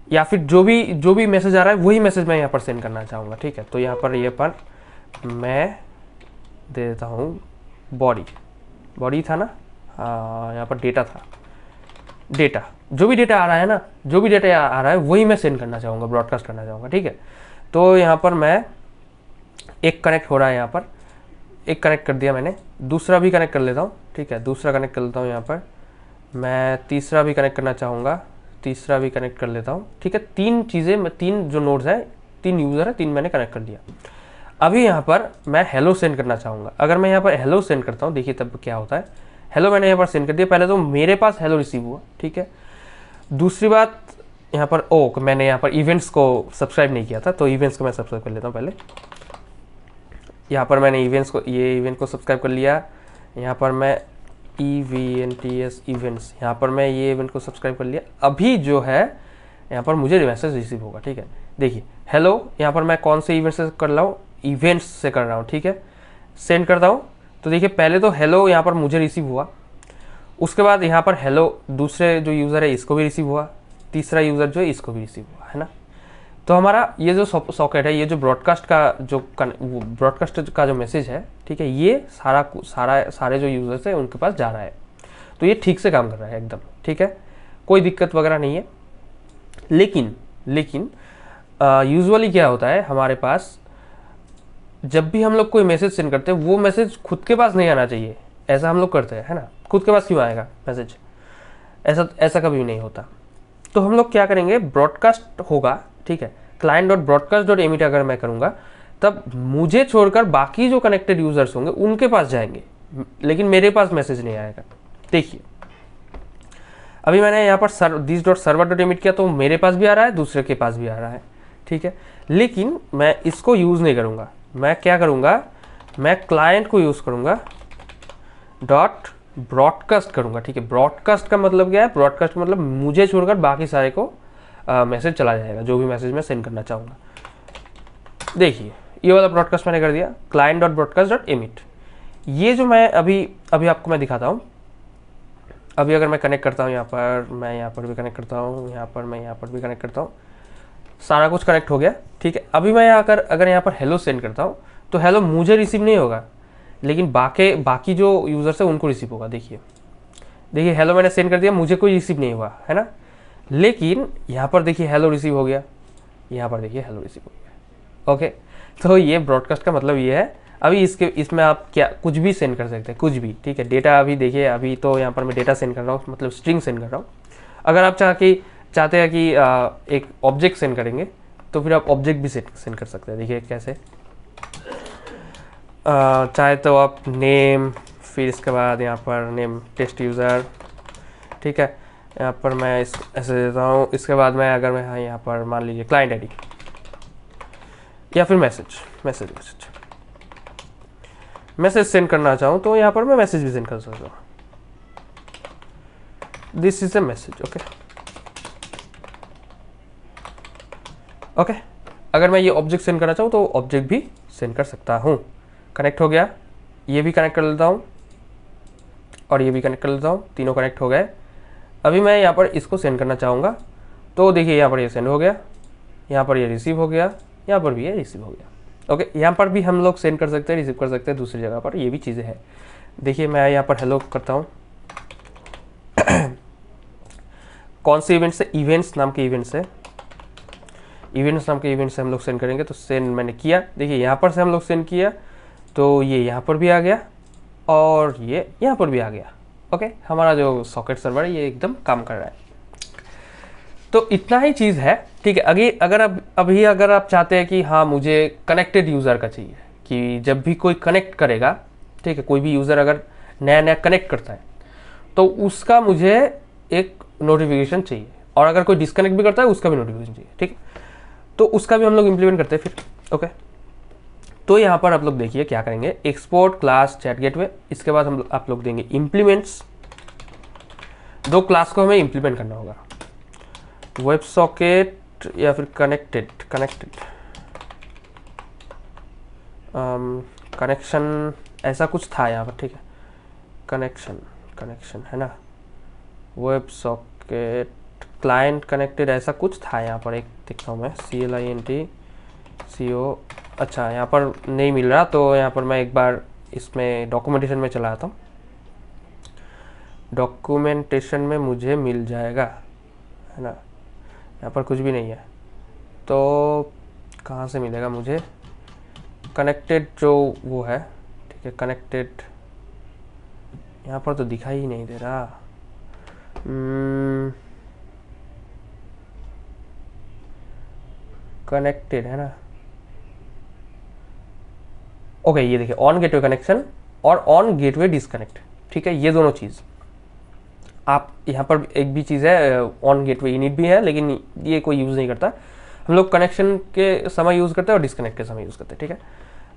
या फिर जो भी मैसेज आ रहा है वही मैसेज मैं यहाँ पर सेंड करना चाहूँगा, ठीक है। तो यहाँ पर मैं दे देता हूँ बॉडी था ना, हाँ यहाँ पर डेटा था, डेटा, जो भी डेटा आ रहा है ना, जो भी डेटा आ रहा है वही मैं सेंड करना चाहूँगा, ब्रॉडकास्ट करना चाहूँगा, ठीक है। तो यहाँ पर मैं एक कनेक्ट हो रहा है, यहाँ पर एक कनेक्ट कर दिया मैंने, दूसरा भी कनेक्ट कर लेता हूँ, ठीक है। दूसरा कनेक्ट कर लेता हूँ, यहाँ पर मैं तीसरा भी कनेक्ट करना चाहूँगा, तीसरा भी कनेक्ट कर लेता हूँ, ठीक है। 3 चीज़ें, 3 जो नोड्स है, 3 यूज़र है, 3 मैंने कनेक्ट कर दिया। अभी यहाँ पर मैं हेलो सेंड करना चाहूँगा। अगर मैं यहाँ पर हेलो सेंड करता हूँ, देखिए तब क्या होता है, हेलो मैंने यहाँ पर सेंड कर दिया। पहले तो मेरे पास हेलो रिसीव हुआ, ठीक है। दूसरी बात यहाँ पर मैंने यहाँ पर इवेंट्स को सब्सक्राइब नहीं किया था, तो इवेंट्स को मैं सब्सक्राइब कर लेता हूँ पहले। यहाँ पर मैंने ये इवेंट को सब्सक्राइब कर लिया। यहाँ पर मैं EVNTS इवेंट्स, यहाँ पर मैं ये इवेंट को सब्सक्राइब कर लिया। अभी जो है यहाँ पर मुझे मैसेज रिसीव होगा, ठीक है। देखिए हेलो, यहाँ पर मैं कौन से इवेंट से कर रहा हूँ, इवेंट्स से कर रहा हूँ, ठीक है। सेंड करता हूँ, तो देखिए पहले तो हेलो यहाँ पर मुझे रिसीव हुआ, उसके बाद यहाँ पर हेलो दूसरे जो यूज़र है इसको भी रिसीव हुआ, तीसरा यूज़र जो है इसको भी रिसीव हुआ, है ना। तो हमारा ये जो सॉकेट है, ये जो ब्रॉडकास्ट का जो मैसेज है, ठीक है, ये सारे जो यूज़र्स है उनके पास जा रहा है। तो ये ठीक से काम कर रहा है एकदम, ठीक है, कोई दिक्कत वगैरह नहीं है। लेकिन यूजुअली क्या होता है हमारे पास, जब भी हम लोग कोई मैसेज सेंड करते हैं वो मैसेज खुद के पास नहीं आना चाहिए, ऐसा हम लोग करते हैं, है ना। खुद के पास क्यों आएगा मैसेज, ऐसा कभी नहीं होता। तो हम लोग क्या करेंगे, ब्रॉडकास्ट होगा, ठीक है, client dot broadcast dot emit अगर मैं करूँगा तब मुझे छोड़कर बाकी जो कनेक्टेड यूजर्स होंगे उनके पास जाएंगे, लेकिन मेरे पास मैसेज नहीं आएगा। देखिए अभी मैंने यहाँ पर this dot server dot emit किया तो मेरे पास भी आ रहा है, दूसरे के पास भी आ रहा है, ठीक है। लेकिन मैं इसको यूज़ नहीं करूँगा, मैं क्या करूँगा, मैं क्लाइंट को यूज़ करूँगा, डॉट ब्रॉडकास्ट करूँगा, ठीक है। ब्रॉडकास्ट का मतलब क्या है, ब्रॉडकास्ट का मतलब मुझे छोड़कर बाकी सारे को मैसेज चला जाएगा, जो भी मैसेज मैं सेंड करना चाहूँगा। देखिए ये वाला ब्रॉडकास्ट मैंने कर दिया, client dot broadcast dot emit. ये जो मैं अभी आपको मैं दिखाता हूँ, अभी अगर मैं कनेक्ट करता हूँ यहाँ पर, मैं यहाँ पर भी कनेक्ट करता हूँ, यहाँ पर मैं यहाँ पर भी कनेक्ट करता हूँ, सारा कुछ कनेक्ट हो गया, ठीक है। अभी मैं अगर यहाँ पर हेलो सेंड करता हूँ तो हेलो मुझे रिसीव नहीं होगा, लेकिन बाकी जो यूज़र्स है उनको रिसीव होगा। देखिए हेलो मैंने सेंड कर दिया, मुझे कोई रिसीव नहीं हुआ, है ना। लेकिन यहाँ पर देखिए हेलो रिसीव हो गया, यहाँ पर देखिए हेलो रिसीव हो गया। ओके, तो ये ब्रॉडकास्ट का मतलब ये है। अभी इसमें आप क्या कुछ भी सेंड कर सकते हैं, कुछ भी, ठीक है। डेटा अभी देखिए, अभी तो यहाँ पर मैं डेटा सेंड कर रहा हूँ, मतलब स्ट्रिंग सेंड कर रहा हूँ। अगर आप चाहते हैं कि एक ऑब्जेक्ट सेंड करेंगे तो फिर आप ऑब्जेक्ट भी सेंड कर सकते हैं। देखिए कैसे, चाहे तो आप नेम, फिर इसके बाद यहाँ पर नेम टेस्ट यूज़र, ठीक है, यहाँ पर मैं ऐसे देता हूँ। इसके बाद मैं अगर मैं यहाँ पर मान लीजिए क्लाइंट आईडी या फिर मैसेज सेंड करना चाहूँ तो यहाँ पर मैं मैसेज भी सेंड कर सकता हूँ, this is a message. Okay, अगर मैं ये ऑब्जेक्ट सेंड करना चाहूँ तो ऑब्जेक्ट भी सेंड कर सकता हूँ। कनेक्ट हो गया, ये भी कनेक्ट कर लेता हूँ और ये भी कनेक्ट कर लेता हूँ, तीनों कनेक्ट हो गए। अभी मैं यहाँ पर इसको सेंड करना चाहूँगा तो देखिए यहाँ पर ये सेंड हो गया, यहाँ पर ये रिसीव हो गया, यहाँ पर भी ये रिसीव हो गया। ओके, यहाँ पर भी हम लोग सेंड कर सकते हैं, रिसीव कर सकते हैं दूसरी जगह पर, ये भी चीज़ें हैं। देखिए मैं यहाँ पर हेलो करता हूँ कौन से इवेंट से, इवेंट्स नाम के इवेंट से हम लोग सेंड करेंगे। तो सेंड मैंने किया, देखिए यहाँ पर से हम लोग सेंड किया तो ये यहाँ पर भी आ गया और ये यहाँ पर भी आ गया। ओके, हमारा जो सॉकेट सर्वर है ये एकदम काम कर रहा है। तो इतना ही चीज़ है, ठीक है। अगर आप चाहते हैं कि हाँ मुझे कनेक्टेड यूज़र का चाहिए, कि जब भी कोई कनेक्ट करेगा, ठीक है, कोई भी यूज़र अगर नया कनेक्ट करता है तो उसका मुझे एक नोटिफिकेशन चाहिए, और अगर कोई डिस्कनेक्ट भी करता है उसका भी नोटिफिकेशन चाहिए, ठीक है। तो उसका भी हम लोग इम्प्लीमेंट करते हैं फिर। ओके, तो यहाँ पर आप लोग देखिए क्या करेंगे, एक्सपोर्ट क्लास चैट गेटवे, इसके बाद आप लोग देंगे इम्प्लीमेंट्स। दो क्लास को हमें इम्प्लीमेंट करना होगा, वेब सॉकेट या फिर कनेक्टेड कनेक्शन, ऐसा कुछ था यहाँ पर, ठीक है। कनेक्शन है ना, वेब सॉकेट क्लाइंट कनेक्टेड, ऐसा कुछ था यहाँ पर। एक देखता हूँ मैं, CLINTCO, अच्छा यहाँ पर नहीं मिल रहा, तो यहाँ पर मैं एक बार इसमें डॉक्यूमेंटेशन में चला आता हूँ, डॉक्यूमेंटेशन में मुझे मिल जाएगा, है ना। यहाँ पर कुछ भी नहीं है तो कहाँ से मिलेगा मुझे, कनेक्टेड जो वो है, ठीक है, कनेक्टेड यहाँ पर तो दिखाई ही नहीं दे रहा। कनेक्टेड है ना, ओके, ये देखिए ऑन गेटवे कनेक्शन और ऑन गेटवे डिसकनेक्ट, ठीक है। ये दोनों चीज़ आप यहाँ पर, एक भी चीज़ है ऑन गेटवे इनिट भी है, लेकिन ये कोई यूज़ नहीं करता, हम लोग कनेक्शन के समय यूज़ करते हैं और डिसकनेक्ट के समय यूज़ करते हैं, ठीक है।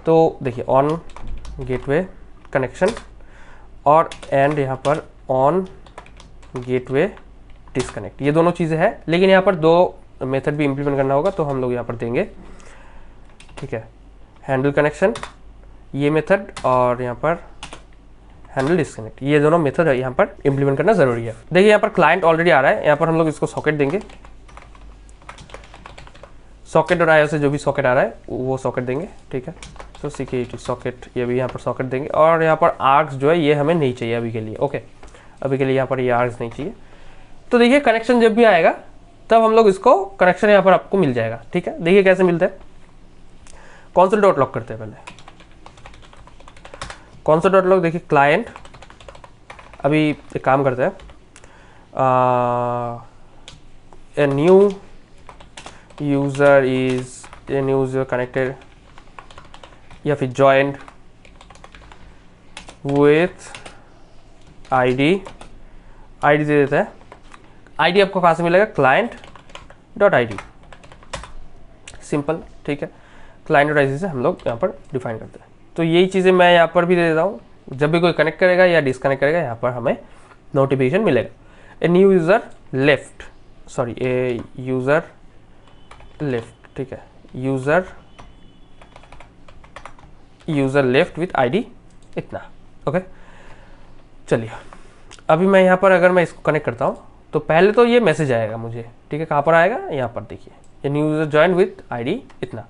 तो देखिए ऑन गेटवे कनेक्शन और एंड यहाँ पर ऑन गेटवे डिसकनेक्ट, ये दोनों चीज़ें हैं, लेकिन यहाँ पर दो मेथड भी इम्प्लीमेंट करना होगा, तो हम लोग यहाँ पर देंगे, ठीक है, हैंडल कनेक्शन ये मेथड और यहाँ पर हैंडल डिस्कनेक्ट, ये दोनों मेथड यहाँ पर इम्प्लीमेंट करना ज़रूरी है। देखिए यहाँ पर क्लाइंट ऑलरेडी आ रहा है, यहाँ पर हम लोग इसको सॉकेट देंगे, सॉकेट डॉट आई ओ से जो भी सॉकेट आ रहा है वो सॉकेट देंगे, ठीक है। तो CKET सॉकेट, ये भी यहाँ पर सॉकेट देंगे, और यहाँ पर आर्क्स जो है ये हमें नहीं चाहिए अभी के लिए, ओके। अभी के लिए यहाँ पर ये आर्क्स नहीं चाहिए। तो देखिए कनेक्शन जब भी आएगा तब हम लोग इसको कनेक्शन यहाँ पर आपको मिल जाएगा, ठीक है। देखिए कैसे मिलता है, कौन सा डॉट लॉक करते हैं पहले, कौन सा डॉट लॉक, देखिए क्लाइंट, अभी एक काम करते हैं, a new user is a new user connected, या फिर जॉइंड विथ आईडी दे देता है। आईडी आपको कहाँ से मिलेगा, client dot I D, simple, ठीक है। क्लाइंट डॉट आई डी से हम लोग यहाँ पर डिफाइन करते हैं। तो यही चीज़ें मैं यहाँ पर भी दे देता हूँ, जब भी कोई कनेक्ट करेगा या डिसकनेक्ट करेगा यहाँ पर हमें नोटिफिकेशन मिलेगा। A new user left, sorry A user left, ठीक है, यूज़र लेफ्ट विथ आईडी इतना, ओके। चलिए अभी मैं यहाँ पर अगर मैं इसको कनेक्ट करता हूँ तो पहले तो ये मैसेज आएगा मुझे, ठीक है। कहाँ पर आएगा, यहाँ पर देखिए, ये new user join with ID इतना।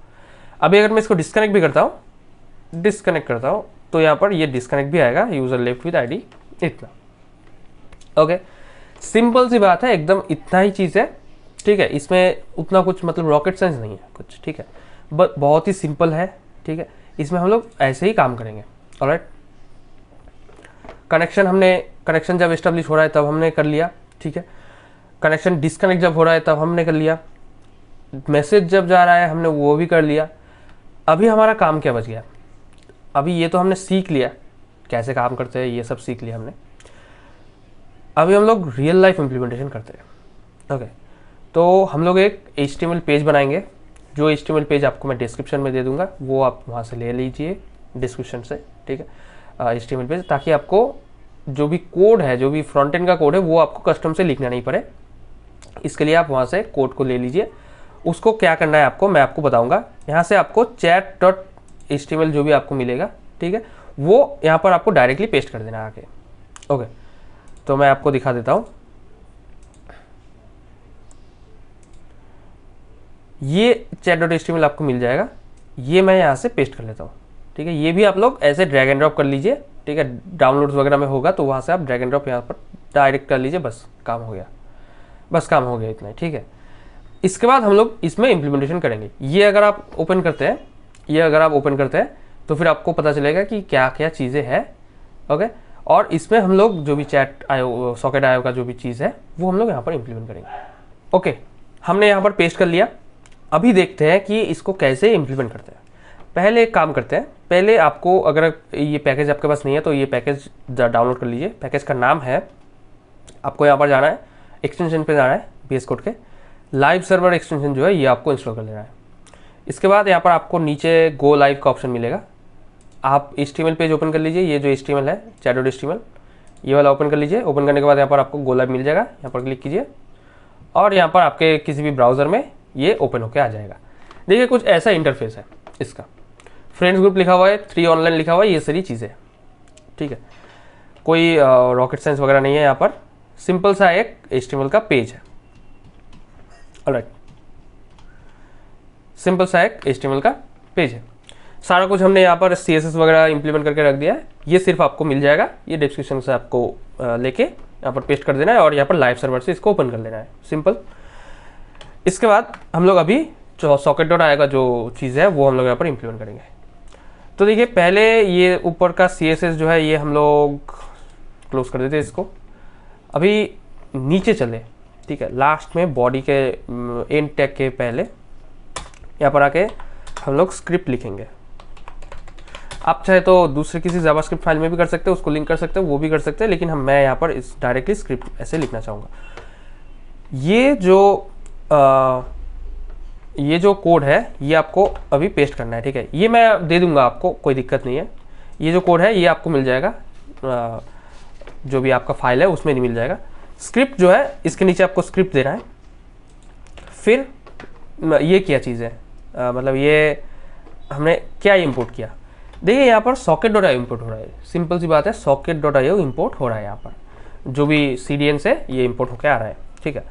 अभी अगर मैं इसको डिस्कनेक्ट भी करता हूँ, तो यहाँ पर ये डिस्कनेक्ट भी आएगा, यूज़र लेफ्ट विथ आईडी इतना, ओके। सिंपल सी बात है, एकदम इतना ही चीज़ है, ठीक है। इसमें उतना कुछ मतलब रॉकेट साइंस नहीं है कुछ, ठीक है, बहुत ही सिंपल है, ठीक है। इसमें हम लोग ऐसे ही काम करेंगे, ऑलराइट। कनेक्शन जब एस्टेब्लिश हो रहा है तब हमने कर लिया, ठीक है। कनेक्शन डिस्कनेक्ट जब हो रहा है तब हमने कर लिया, मैसेज जब जा रहा है हमने वो भी कर लिया। अभी हमारा काम क्या बच गया, अभी ये तो हमने सीख लिया कैसे काम करते हैं, ये सब सीख लिया हमने। अभी हम लोग रियल लाइफ इम्प्लीमेंटेशन करते हैं, ओके। तो हम लोग एक HTML पेज बनाएंगे, जो HTML पेज आपको मैं डिस्क्रिप्शन में दे दूंगा, वो आप वहाँ से ले लीजिए डिस्क्रिप्शन से, ठीक है। HTML पेज, ताकि आपको जो भी कोड है, जो भी फ्रंट एंड का कोड है, वो आपको कस्टम से लिखना नहीं पड़े। इसके लिए आप वहाँ से कोड को ले लीजिए। उसको क्या करना है आपको, मैं आपको बताऊंगा। यहाँ से आपको chat.html जो भी आपको मिलेगा, ठीक है, वो यहाँ पर आपको डायरेक्टली पेस्ट कर देना आके, ओके। तो मैं आपको दिखा देता हूँ, ये chat.html आपको मिल जाएगा, ये मैं यहाँ से पेस्ट कर लेता हूँ, ठीक है। ये भी आप लोग ऐसे ड्रैग एंड ड्रॉप कर लीजिए, ठीक है। डाउनलोड्स वगैरह में होगा तो वहाँ से आप ड्रैग एंड ड्रॉप यहाँ पर डायरेक्ट कर लीजिए, बस काम हो गया, इतना ही, ठीक है। इसके बाद हम लोग इसमें इम्प्लीमेंटेशन करेंगे। ये अगर आप ओपन करते हैं, तो फिर आपको पता चलेगा कि क्या क्या चीज़ें हैं, ओके। और इसमें हम लोग जो भी सॉकेट आईओ का जो भी चीज़ है वो हम लोग यहाँ पर इम्प्लीमेंट करेंगे, ओके। हमने यहाँ पर पेस्ट कर लिया। अभी देखते हैं कि इसको कैसे इम्प्लीमेंट करते हैं। पहले एक काम करते हैं, पहले आपको अगर ये पैकेज आपके पास नहीं है तो ये पैकेज डाउनलोड कर लीजिए। पैकेज का नाम है, आपको यहाँ पर जाना है, एक्सटेंशन पे जाना है, VS कोड के लाइव सर्वर एक्सटेंशन जो है ये आपको इंस्टॉल कर लेना है। इसके बाद यहाँ पर आपको नीचे गो लाइव का ऑप्शन मिलेगा। आप HTML पेज ओपन कर लीजिए, ये जो HTML है chat.html, ये वाला ओपन कर लीजिए। ओपन करने के बाद यहाँ पर आपको गो लाइव मिल जाएगा, यहाँ पर क्लिक कीजिए और यहाँ पर आपके किसी भी ब्राउज़र में ये ओपन होकर आ जाएगा। देखिए कुछ ऐसा इंटरफेस है इसका, फ्रेंड्स ग्रुप लिखा हुआ है, 3 ऑनलाइन लिखा हुआ है, ये सारी चीज़ें, ठीक है। कोई रॉकेट साइंस वगैरह नहीं है यहाँ पर, सिंपल सा एक HTML का पेज है, ऑलराइट। सिंपल सा एक HTML का पेज है। सारा कुछ हमने यहाँ पर CSS वगैरह इंप्लीमेंट करके रख दिया है। ये सिर्फ आपको मिल जाएगा, ये डिस्क्रिप्शन से आपको लेके यहाँ पर पेस्ट कर देना है और यहाँ पर लाइव सर्वर से इसको ओपन कर लेना है, सिंपल। इसके बाद हम लोग अभी जो socket.io का जो चीज़ है वो हम लोग यहाँ पर इंप्लीमेंट करेंगे। तो देखिए पहले ये ऊपर का CSS जो है ये हम लोग क्लोज कर देते हैं इसको। अभी नीचे चले, ठीक है, लास्ट में बॉडी के एंड टैग के पहले यहाँ पर आके हम लोग स्क्रिप्ट लिखेंगे। आप चाहे तो दूसरे किसी जावास्क्रिप्ट फाइल में भी कर सकते हो, उसको लिंक कर सकते हो, वो भी कर सकते हैं, लेकिन मैं यहाँ पर इस डायरेक्टली स्क्रिप्ट ऐसे लिखना चाहूँगा। ये जो कोड है ये आपको अभी पेस्ट करना है, ठीक है। ये मैं दे दूंगा आपको, कोई दिक्कत नहीं है। ये जो कोड है ये आपको मिल जाएगा, जो भी आपका फाइल है उसमें नहीं मिल जाएगा। स्क्रिप्ट जो है इसके नीचे आपको स्क्रिप्ट देना है। फिर ये क्या चीज़ है, मतलब ये हमने क्या इंपोर्ट किया। देखिए यहाँ पर socket.io इंपोर्ट हो रहा है, सिंपल सी बात है, socket.io इंपोर्ट हो रहा है। यहाँ पर जो भी CDN से ये इंपोर्ट होकर आ रहा है, ठीक है।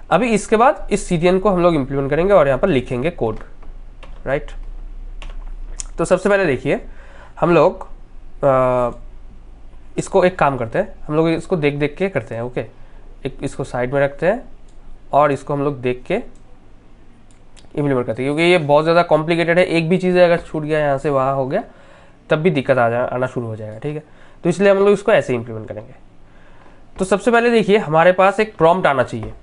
अभी इसके बाद इस CDN को हम लोग इम्प्लीमेंट करेंगे और यहाँ पर लिखेंगे कोड, राइट। तो सबसे पहले देखिए हम लोग इसको एक काम करते हैं, हम लोग इसको देख देख के करते हैं, ओके। एक इसको साइड में रखते हैं और इसको हम लोग देख के इम्प्लीमेंट करते हैं, क्योंकि ये बहुत ज़्यादा कॉम्प्लिकेटेड है। एक भी चीज़ अगर छूट गया यहाँ से वहाँ हो गया तब भी दिक्कत आना शुरू हो जाएगा, ठीक है। तो इसलिए हम लोग इसको ऐसे इम्प्लीमेंट करेंगे। तो सबसे पहले देखिए हमारे पास एक प्रॉम्प्ट आना चाहिए,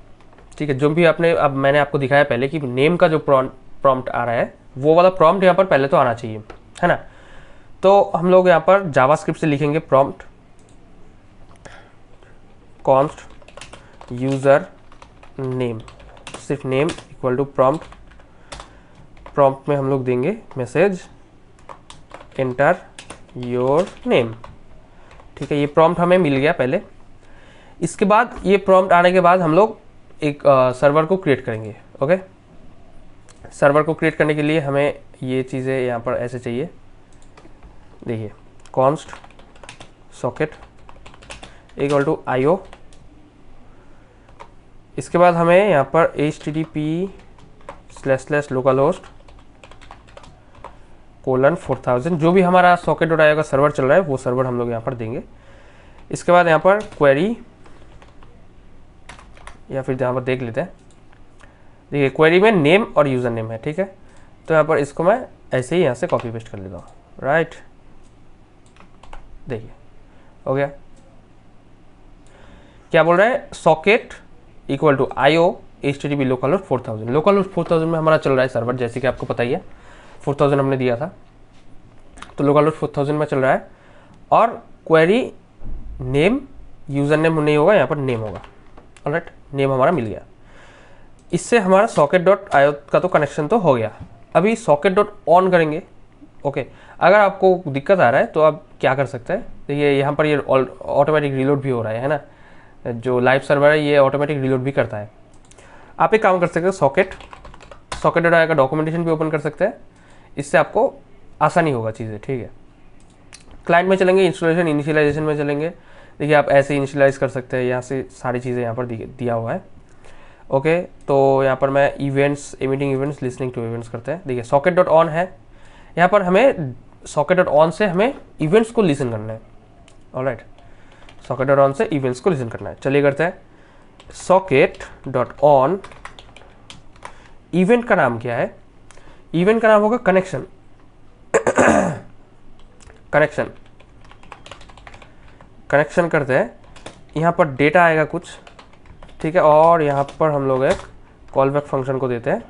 ठीक है। जो भी अब मैंने आपको दिखाया पहले कि नेम का जो प्रॉम्प्ट आ रहा है वो वाला प्रॉम्प्ट यहाँ पर पहले तो आना चाहिए, है ना। तो हम लोग यहाँ पर जावास्क्रिप्ट से लिखेंगे प्रॉम्प्ट कॉन्स्ट यूज़र नेम, सिर्फ name equal to prompt. Prompt में हम लोग देंगे मैसेज एंटर योर नेम, ठीक है। ये प्रॉम्प्ट हमें मिल गया पहले। इसके बाद ये प्रॉम्प्ट आने के बाद हम लोग एक सर्वर को क्रिएट करेंगे, ओके। सर्वर को क्रिएट करने के लिए हमें ये चीज़ें यहाँ पर ऐसे चाहिए, देखिए const socket equal to IO। इसके बाद हमें यहाँ पर http//localhost:4000 जो भी हमारा socket.io का सर्वर चल रहा है वो सर्वर हम लोग यहाँ पर देंगे। इसके बाद यहाँ पर क्वेरी, या फिर यहाँ पर देख लेते हैं, देखिए क्वेरी में नेम और यूज़र नेम है, ठीक है। तो यहाँ पर इसको मैं ऐसे ही यहाँ से कॉपी पेस्ट कर लेता हूँ, राइट। देखिए हो गया। क्या बोल रहा है, socket equal to IO HTTP localhost 4000। localhost 4000 में हमारा चल रहा है सर्वर, जैसे कि आपको पता ही है 4000 हमने दिया था, तो localhost 4000 में चल रहा है। और क्वेरी नेम यूज़र नेम नहीं होगा, यहाँ पर नेम होगा, ऑलराइट। नेम हमारा मिल गया। इससे हमारा socket.io का तो कनेक्शन तो हो गया। अभी socket.on करेंगे, ओके। अगर आपको दिक्कत आ रहा है तो आप क्या कर सकते हैं, देखिए यहाँ पर ये ऑटोमेटिक रीलोड भी हो रहा है ना, जो लाइव सर्वर है ये ऑटोमेटिक रीलोड भी करता है। आप एक काम कर सकते हैं, socket.io का डॉक्यूमेंटेशन भी ओपन कर सकते हैं, इससे आपको आसानी होगा चीज़ें, ठीक है। क्लाइंट में चलेंगे, इंस्टॉलेशन इनिशियलाइजेशन में चलेंगे। देखिए आप ऐसे इनिशियलाइज कर सकते हैं, यहाँ से सारी चीज़ें यहाँ पर दिया हुआ है, ओके। तो यहाँ पर मैं events, emitting events, listening to events करते हैं। देखिए socket.on है, यहाँ पर हमें socket.on से हमें इवेंट्स को लिसन करना है, ऑलराइट। socket.on से इवेंट्स को लिसन करना है, चलिए करते हैं। socket.on इवेंट का नाम क्या है, इवेंट का नाम होगा कनेक्शन। कनेक्शन करते हैं, यहाँ पर डेटा आएगा कुछ, ठीक है। और यहाँ पर हम लोग एक कॉल बैक फंक्शन को देते हैं,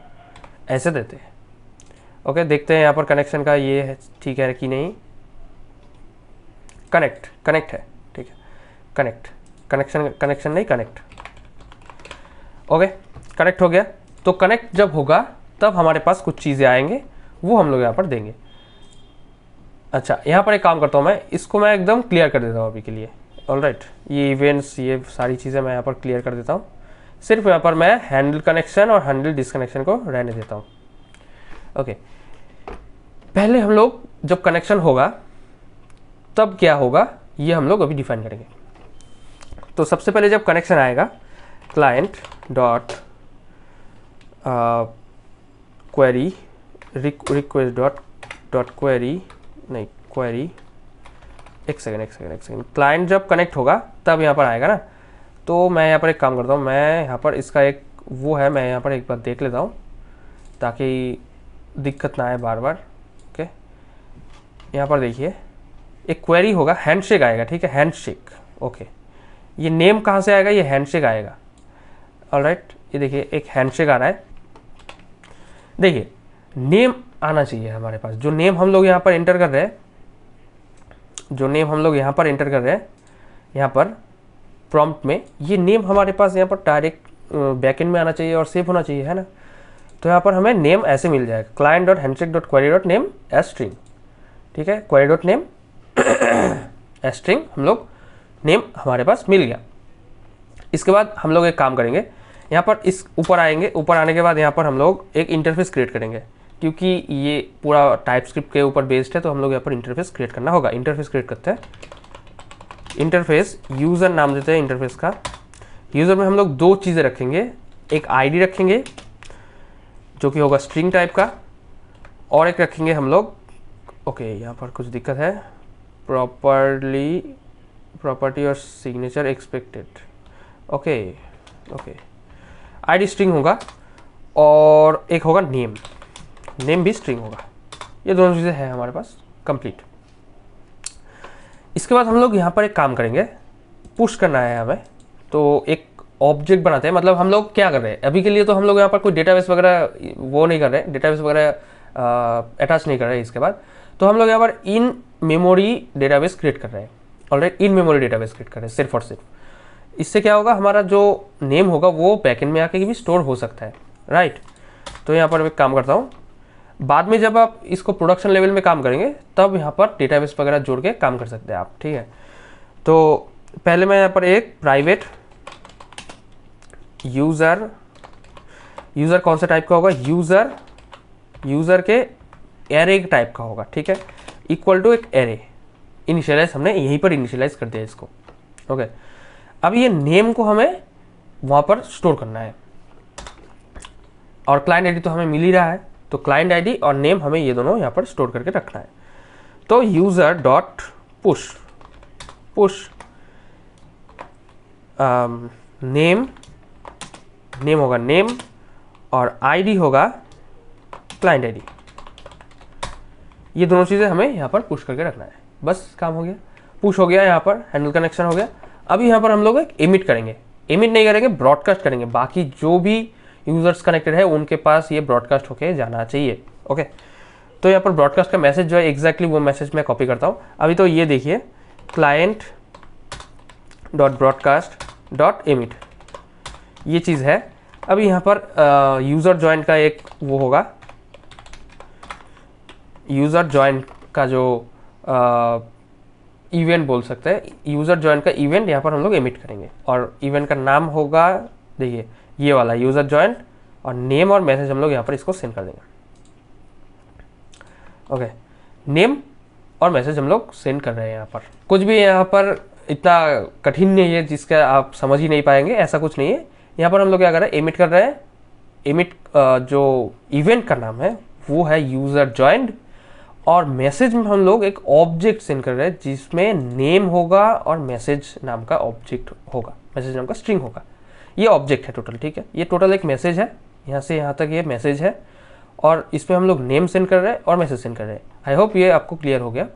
ऐसे देते हैं, ओके। देखते हैं यहाँ पर कनेक्शन का ये है, ठीक है कि नहीं। कनेक्ट है, ठीक है। कनेक्शन नहीं, कनेक्ट, ओके। कनेक्ट हो गया। तो कनेक्ट जब होगा तब हमारे पास कुछ चीज़ें आएंगे, वो हम लोग यहाँ पर देंगे। अच्छा, यहाँ पर एक काम करता हूँ मैं, इसको मैं एकदम क्लियर कर देता हूँ अभी के लिए, ऑलराइट। ये इवेंट्स, ये सारी चीज़ें मैं यहाँ पर क्लियर कर देता हूँ। सिर्फ यहाँ पर मैं हैंडल कनेक्शन और हैंडल डिसकनेक्शन को रहने देता हूँ, ओके। पहले हम लोग जब कनेक्शन होगा तब क्या होगा ये हम लोग अभी डिफाइन करेंगे। तो सबसे पहले जब कनेक्शन आएगा, client dot query request dot query नहीं क्वेरी, एक सेकेंड। क्लाइंट जब कनेक्ट होगा तब यहाँ पर आएगा ना। तो मैं यहाँ पर एक काम करता हूँ, मैं यहाँ पर इसका एक वो है, मैं यहाँ पर एक बार देख लेता हूँ ताकि दिक्कत ना आए बार बार, ओके। यहाँ पर देखिए एक क्वेरी होगा, हैंडशेक आएगा, ठीक है, हैंडशेक, ओके। ये नेम कहाँ से आएगा, ये हैंडशेक आएगा, ऑलराइट। ये देखिए एक हैंडशेक आ रहा है। देखिए नेम आना चाहिए हमारे पास, जो नेम हम लोग यहाँ पर एंटर कर रहे हैं, यहाँ पर प्रॉम्प्ट में ये नेम हमारे पास यहाँ पर डायरेक्ट बैकएंड में आना चाहिए और सेव होना चाहिए, है ना। तो यहाँ पर हमें नेम ऐसे मिल जाएगा, client dot handshake dot query dot name as string, ठीक है। Query dot name as string, हम लोग नेम हमारे पास मिल गया। इसके बाद हम लोग एक काम करेंगे, यहाँ पर इस ऊपर आएंगे, ऊपर आने के बाद यहाँ पर हम लोग एक इंटरफेस क्रिएट करेंगे, क्योंकि ये पूरा टाइपस्क्रिप्ट के ऊपर बेस्ड है, तो हम लोग यहाँ पर इंटरफेस क्रिएट करना होगा। इंटरफेस क्रिएट करते हैं, इंटरफेस यूज़र नाम देते हैं इंटरफेस का। यूज़र में हम लोग दो चीज़ें रखेंगे, एक आईडी रखेंगे जो कि होगा स्ट्रिंग टाइप का, और एक रखेंगे हम लोग, ओके यहाँ पर कुछ दिक्कत है, प्रॉपर्टी और signature expected, okay okay, ID string होगा और एक होगा नेम, नेम भी स्ट्रिंग होगा। ये दोनों चीज़ें हैं हमारे पास कंप्लीट। इसके बाद हम लोग यहाँ पर एक काम करेंगे, पुश करना है हमें, तो एक ऑब्जेक्ट बनाते हैं। मतलब हम लोग क्या कर रहे हैं अभी के लिए, तो हम लोग यहाँ पर कोई डेटाबेस वगैरह वो नहीं कर रहे हैं, डेटाबेस वगैरह अटैच नहीं कर रहे हैं। इसके बाद तो हम लोग यहाँ पर इन मेमोरी डेटाबेस क्रिएट कर रहे हैं, already in memory database create कर रहे हैं सिर्फ और सिर्फ। इससे क्या होगा, हमारा जो नेम होगा वो बैकएंड में आके भी स्टोर हो सकता है, राइट। तो यहाँ पर एक काम करता हूँ, बाद में जब आप इसको प्रोडक्शन लेवल में काम करेंगे तब यहाँ पर डेटाबेस वगैरह जोड़ के काम कर सकते हैं आप, ठीक है। तो पहले मैं यहाँ पर एक प्राइवेट यूज़र कौन सा टाइप का होगा, यूज़र के एरे टाइप का होगा, ठीक है, इक्वल टू एक एरे, इनिशियलाइज हमने यहीं पर इनिशियलाइज कर दिया इसको, ओके। अब ये नेम को हमें वहाँ पर स्टोर करना है, और क्लाइंट आईडी तो हमें मिल ही रहा है, तो क्लाइंट आईडी और नेम हमें ये दोनों यहाँ पर स्टोर करके रखना है। तो यूज़र डॉट पुश नेम होगा नेम, और आईडी होगा क्लाइंट आईडी। ये दोनों चीज़ें हमें यहाँ पर पुश करके रखना है, बस काम हो गया, पुश हो गया, यहाँ पर हैंडल कनेक्शन हो गया। अभी यहाँ पर हम लोग एक एमिट करेंगे, एमिट नहीं करेंगे, ब्रॉडकास्ट करेंगे। बाकी जो भी यूज़र्स कनेक्टेड है उनके पास ये ब्रॉडकास्ट होके जाना चाहिए, ओके। तो यहाँ पर ब्रॉडकास्ट का मैसेज जो है एग्जैक्टली वो मैसेज मैं कॉपी करता हूँ। अभी तो ये देखिए, client dot broadcast dot emit, ये चीज़ है। अभी यहाँ पर यूज़र ज्वाइन का एक वो होगा, यूज़र ज्वाइन का जो इवेंट बोल सकते हैं, यूज़र ज्वाइन का इवेंट यहाँ पर हम लोग एमिट करेंगे, और इवेंट का नाम होगा, देखिए ये वाला यूज़र ज्वाइन, और नेम और मैसेज हम लोग यहाँ पर इसको सेंड कर देंगे, ओके। नेम और मैसेज हम लोग सेंड कर रहे हैं। यहाँ पर कुछ भी यहाँ पर इतना कठिन नहीं है जिसका आप समझ ही नहीं पाएंगे, ऐसा कुछ नहीं है। यहाँ पर हम लोग क्या कर रहे हैं, एमिट कर रहे हैं। एमिट जो इवेंट का नाम है वो है यूज़र ज्वाइंड, और मैसेज में हम लोग एक ऑब्जेक्ट सेंड कर रहे हैं जिसमें नेम होगा और मैसेज नाम का ऑब्जेक्ट होगा, मैसेज नाम का स्ट्रिंग होगा। ये ऑब्जेक्ट है टोटल, ठीक है। ये टोटल एक मैसेज है, यहाँ से यहाँ तक ये मैसेज है, और इसमें हम लोग नेम सेंड कर रहे हैं और मैसेज सेंड कर रहे हैं। आई होप ये आपको क्लियर हो गया,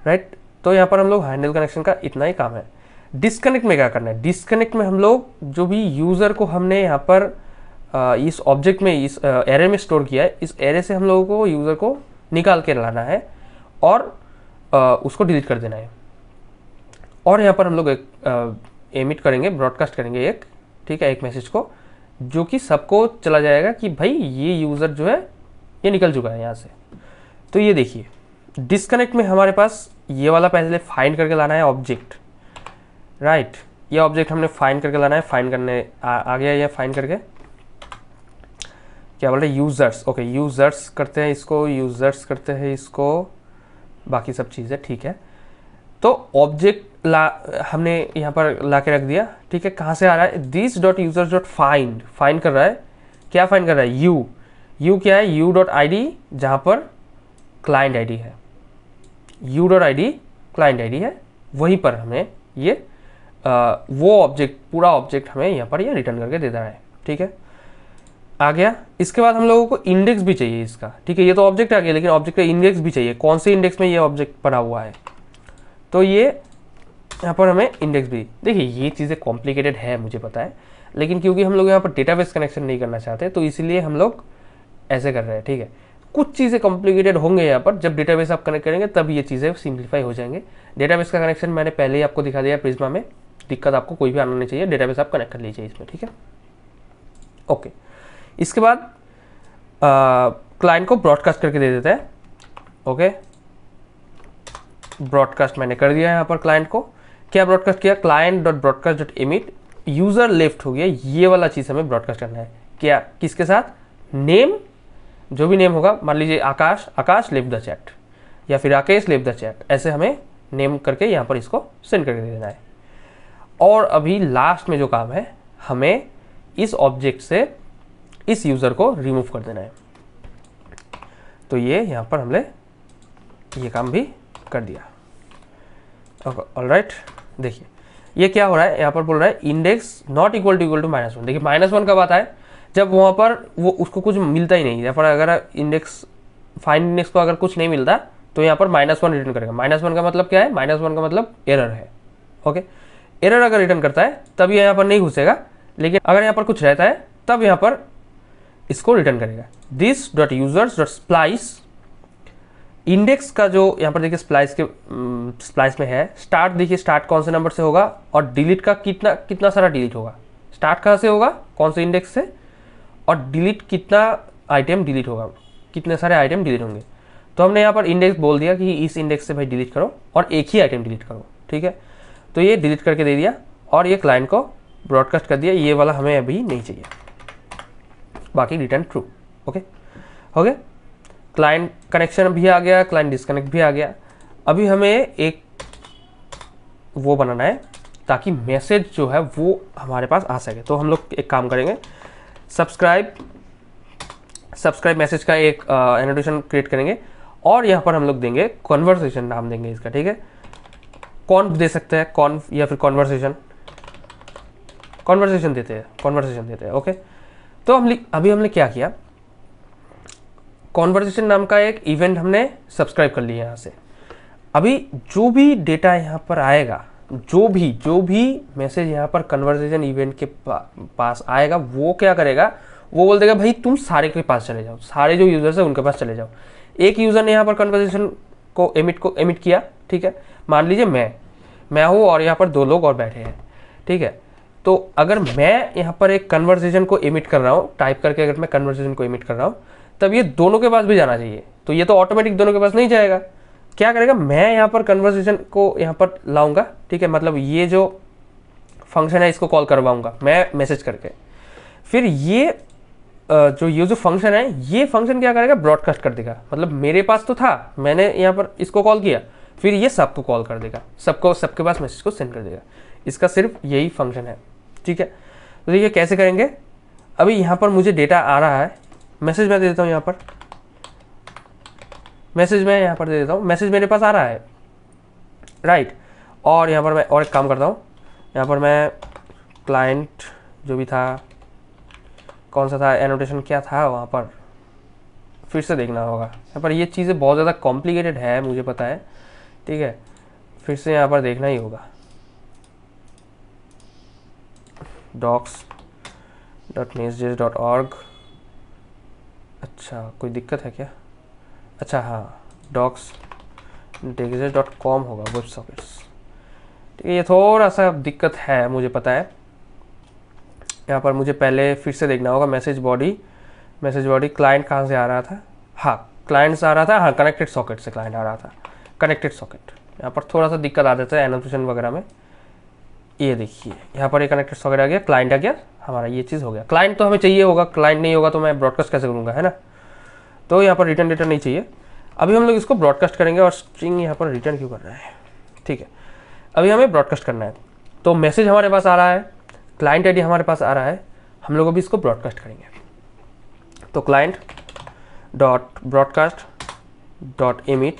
राइट। तो यहाँ पर हम लोग हैंडल कनेक्शन का इतना ही काम है। डिस्कनेक्ट में क्या करना है, डिस्कनेक्ट में हम लोग जो भी यूज़र को हमने यहाँ पर इस ऑब्जेक्ट में, इस एरे में स्टोर किया है, इस एरे से हम लोगों को यूज़र को निकाल के लाना है और उसको डिलीट कर देना है। और यहाँ पर हम लोग एक एमिट करेंगे, ब्रॉडकास्ट करेंगे एक, ठीक है, एक मैसेज को, जो कि सबको चला जाएगा कि भाई ये यूज़र जो है ये निकल चुका है यहाँ से। तो ये देखिए, डिस्कनेक्ट में हमारे पास ये वाला पहले फाइंड करके लाना है ऑब्जेक्ट, राइट। ये ऑब्जेक्ट हमने फाइंड करके लाना है, फाइंड करने आ गया ये फाइंड करके, क्या बोल रहे हैं, यूज़र्स, ओके, यूज़र्स करते हैं इसको, यूज़र्स करते हैं इसको, बाकी सब चीज़ें ठीक है। तो ऑब्जेक्ट हमने यहाँ पर ला के रख दिया, ठीक है। कहाँ से आ रहा है, this dot users dot find, find कर रहा है, क्या फाइंड कर रहा है, यू क्या है, यू डॉट आई डी, जहाँ पर क्लाइंट आई डी है, U dot I D client I D है, वहीं पर हमें ये वो ऑब्जेक्ट, पूरा ऑब्जेक्ट हमें यहाँ पर ये रिटर्न करके दे देना है, ठीक है। आ गया। इसके बाद हम लोगों को इंडेक्स भी चाहिए इसका, ठीक है। ये तो ऑब्जेक्ट आ गया, लेकिन ऑब्जेक्ट का इंडेक्स भी चाहिए, कौन से इंडेक्स में ये ऑब्जेक्ट पड़ा हुआ है। तो ये यहाँ पर हमें इंडेक्स भी, देखिए ये चीज़ें कॉम्प्लिकेटेड है मुझे पता है, लेकिन क्योंकि हम लोग यहाँ पर डेटाबेस कनेक्शन नहीं करना चाहते तो इसीलिए हम लोग ऐसे कर रहे हैं, ठीक है। कुछ चीज़ें कॉम्प्लिकेटेड होंगे यहाँ पर, जब डेटाबेस आप कनेक्ट करेंगे तब ये चीज़ें सिंप्लीफाई हो जाएंगे। डेटाबेस का कनेक्शन मैंने पहले ही आपको दिखा दिया प्रिज्मा में, दिक्कत आपको कोई भी आना नहीं चाहिए, डेटाबेस आप कनेक्ट कर लीजिए इसमें, ठीक है, ओके। इसके बाद क्लाइंट को ब्रॉडकास्ट करके दे देते हैं, ओके। ब्रॉडकास्ट मैंने कर दिया यहाँ पर क्लाइंट को, क्या ब्रॉडकास्ट किया, client dot broadcast dot emit, user left हो गया, ये वाला चीज़ हमें ब्रॉडकास्ट करना है, क्या, किसके साथ, नेम, जो भी नेम होगा, मान लीजिए आकाश लेफ्ट द चैट, या फिर राकेश लेफ्ट द चैट, ऐसे हमें नेम करके यहाँ पर इसको सेंड करके दे देना है। और अभी लास्ट में जो काम है, हमें इस ऑब्जेक्ट से इस यूज़र को रिमूव कर देना है। तो ये यहाँ पर हमने ये काम भी कर दिया। ऑलराइट, देखिए ये क्या हो रहा है, यहाँ पर बोल रहा है इंडेक्स नॉट इक्वल टू -1। देखिए -1 कब आता है, जब वहाँ पर वो उसको कुछ मिलता ही नहीं। यहाँ पर अगर इंडेक्स फाइंड इंडेक्स को अगर कुछ नहीं मिलता तो यहाँ पर -1 रिटर्न करेगा। -1 का मतलब क्या है, -1 का मतलब एरर है। ओके, एरर अगर रिटर्न करता है तब ये यहाँ पर नहीं घुसेगा, लेकिन अगर यहाँ पर कुछ रहता है तब यहाँ पर इसको रिटर्न करेगा। This dot users dot splice, index का जो यहाँ पर देखिए स्प्लाइस में है, स्टार्ट देखिए स्टार्ट कौन से नंबर से होगा और डिलीट का कितना सारा डिलीट होगा। स्टार्ट कहाँ से होगा, कौन से इंडेक्स से, और डिलीट कितना आइटम डिलीट होगा, कितने सारे आइटम डिलीट होंगे। तो हमने यहाँ पर इंडेक्स बोल दिया कि इस इंडेक्स से भाई डिलीट करो और एक ही आइटम डिलीट करो, ठीक है। तो ये डिलीट करके दे दिया और ये क्लाइंट को ब्रॉडकास्ट कर दिया। ये वाला हमें अभी नहीं चाहिए, बाकी रिटर्न ट्रू। ओके, हो गया। क्लाइंट कनेक्शन भी आ गया, क्लाइंट डिस्कनेक्ट भी आ गया। अभी हमें एक वो बनाना है ताकि मैसेज जो है वो हमारे पास आ सके। तो हम लोग एक काम करेंगे, सब्सक्राइब मैसेज का एक एनोटेशन क्रिएट करेंगे और यहाँ पर हम लोग देंगे कॉन्वर्सेशन नाम देंगे इसका, ठीक है। कॉन्फ दे सकते हैं, कॉन्फ या फिर कॉन्वर्सेशन देते हैं। ओके, तो अभी हमने क्या किया, कॉन्वर्सेशन नाम का एक इवेंट हमने सब्सक्राइब कर लिया यहाँ से। अभी जो भी डेटा यहाँ पर आएगा, जो भी मैसेज यहाँ पर कन्वर्सेशन इवेंट के पास आएगा, वो क्या करेगा, वो बोल देगा भाई तुम सारे के पास चले जाओ, सारे जो यूजर्स है उनके पास चले जाओ। एक यूज़र ने यहाँ पर कन्वर्सेशन को एमिट किया, ठीक है। मान लीजिए मैं हूँ और यहाँ पर 2 लोग और बैठे हैं, ठीक है। तो अगर मैं यहाँ पर एक कन्वर्सेशन को एमिट कर रहा हूँ, टाइप करके अगर मैं कन्वर्सेशन को एमिट कर रहा हूँ, तब ये दोनों के पास भी जाना चाहिए। तो ये तो ऑटोमेटिक दोनों के पास नहीं जाएगा। क्या करेगा, मैं यहाँ पर कन्वर्सेशन को यहाँ पर लाऊंगा, ठीक है। मतलब ये जो फंक्शन है इसको कॉल करवाऊंगा मैं मैसेज करके, फिर ये जो फंक्शन है, ये फंक्शन क्या करेगा, ब्रॉडकास्ट कर देगा। मतलब मेरे पास तो था, मैंने यहाँ पर इसको कॉल किया, फिर ये सबको कॉल कर देगा, सबके पास मैसेज को सेंड कर देगा। इसका सिर्फ यही फंक्शन है, ठीक है। तो देखिए कैसे करेंगे। अभी यहाँ पर मुझे डेटा आ रहा है, मैसेज मैं दे देता हूँ, यहाँ पर मैसेज मैं यहाँ पर दे देता हूँ, मैसेज मेरे पास आ रहा है, राइट। और यहाँ पर मैं और एक काम करता हूँ, यहाँ पर मैं क्लाइंट जो भी था, कौन सा था, एनोटेशन क्या था वहाँ पर, फिर से देखना होगा। यहाँ पर ये चीज़ें बहुत ज़्यादा कॉम्प्लिकेटेड है, मुझे पता है, ठीक है। फिर से यहाँ पर देखना ही होगा। docs.nestjs.org, अच्छा कोई दिक्कत है क्या, अच्छा हाँ, docs.nestjs.com होगा, वेब सॉकेट्स, ठीक है। ये थोड़ा सा दिक्कत है, मुझे पता है। यहाँ पर मुझे पहले फिर से देखना होगा, मैसेज बॉडी क्लाइंट कहाँ से आ रहा था, हाँ क्लाइंट से आ रहा था, हाँ कनेक्टेड सॉकेट से क्लाइंट आ रहा था, कनेक्टेड सॉकेट। यहाँ पर थोड़ा सा दिक्कत आ जाता है एनोटेशन वगैरह में। ये देखिए यहाँ पर एक कनेक्टेड सॉकेट आ गया, क्लाइंट आ गया हमारा, ये चीज़ हो गया। क्लाइंट तो हमें चाहिए होगा, क्लाइंट नहीं होगा तो मैं ब्रॉडकास्ट कैसे करूँगा, है ना। तो यहाँ पर रिटर्न डेटा नहीं चाहिए। अभी हम लोग इसको ब्रॉडकास्ट करेंगे, और स्ट्रिंग यहाँ पर रिटर्न क्यों कर रहा है, ठीक है। अभी हमें ब्रॉडकास्ट करना है, तो मैसेज हमारे पास आ रहा है, क्लाइंट आईडी हमारे पास आ रहा है, हम लोग अभी इसको ब्रॉडकास्ट करेंगे। तो client dot broadcast dot emit,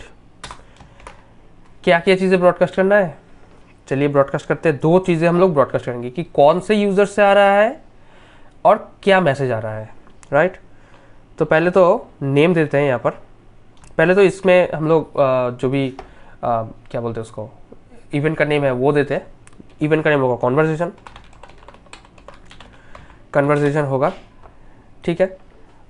क्या क्या चीज़ें ब्रॉडकास्ट करना है, चलिए ब्रॉडकास्ट करते हैं। 2 चीज़ें हम लोग ब्रॉडकास्ट करेंगे कि कौन से यूज़र से आ रहा है और क्या मैसेज आ रहा है, राइट। तो पहले तो नेम देते हैं यहाँ पर, पहले तो इसमें हम लोग जो भी क्या बोलते हैं उसको, इवेंट का नेम है वो देते हैं। इवेंट का नेम होगा कन्वर्सेशन होगा, ठीक है।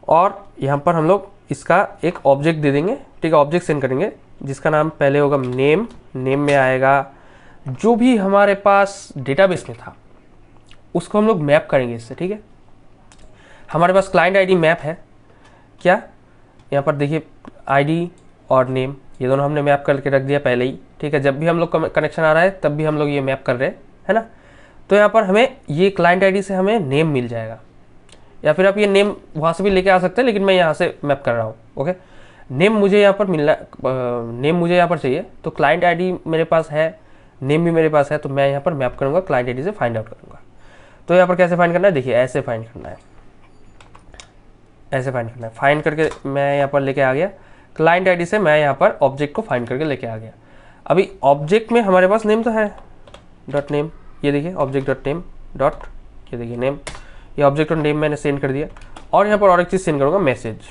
और यहाँ पर हम लोग इसका एक ऑब्जेक्ट दे देंगे, ठीक है, ऑब्जेक्ट सेंड करेंगे जिसका नाम पहले होगा नेम में आएगा जो भी हमारे पास डेटाबेस में था उसको हम लोग मैप करेंगे इससे, ठीक है। हमारे पास क्लाइंट आईडी मैप है क्या, यहाँ पर देखिए आईडी और नेम ये दोनों हमने मैप करके रख दिया पहले ही, ठीक है। जब भी हम लोग कनेक्शन आ रहा है तब भी हम लोग ये मैप कर रहे हैं, है ना। तो यहाँ पर हमें ये क्लाइंट आईडी से हमें नेम मिल जाएगा, या फिर आप ये नेम वहाँ से भी लेके आ सकते हैं, लेकिन मैं यहाँ से मैप कर रहा हूँ, ओके। नेम मुझे यहाँ पर नेम मुझे यहाँ पर चाहिए, तो क्लाइंट आईडी मेरे पास है, नेम भी मेरे पास है, तो मैं यहाँ पर मैप करूँगा, क्लाइंट आईडी से फाइंड आउट करूँगा। तो यहाँ पर कैसे फाइंड करना है, देखिए ऐसे फाइंड करना है, ऐसे फाइंड करना है। फाइंड करके मैं यहाँ पर लेके आ गया, क्लाइंट आईडी से मैं यहाँ पर ऑब्जेक्ट को फाइंड करके लेके आ गया। अभी ऑब्जेक्ट में हमारे पास नेम तो है, डॉट नेम, ये देखिए ऑब्जेक्ट डॉट नेम डॉट, ये देखिए नेम, ये ऑब्जेक्ट और नेम मैंने सेंड कर दिया। और यहाँ पर और एक चीज़ सेंड करूँगा, मैसेज।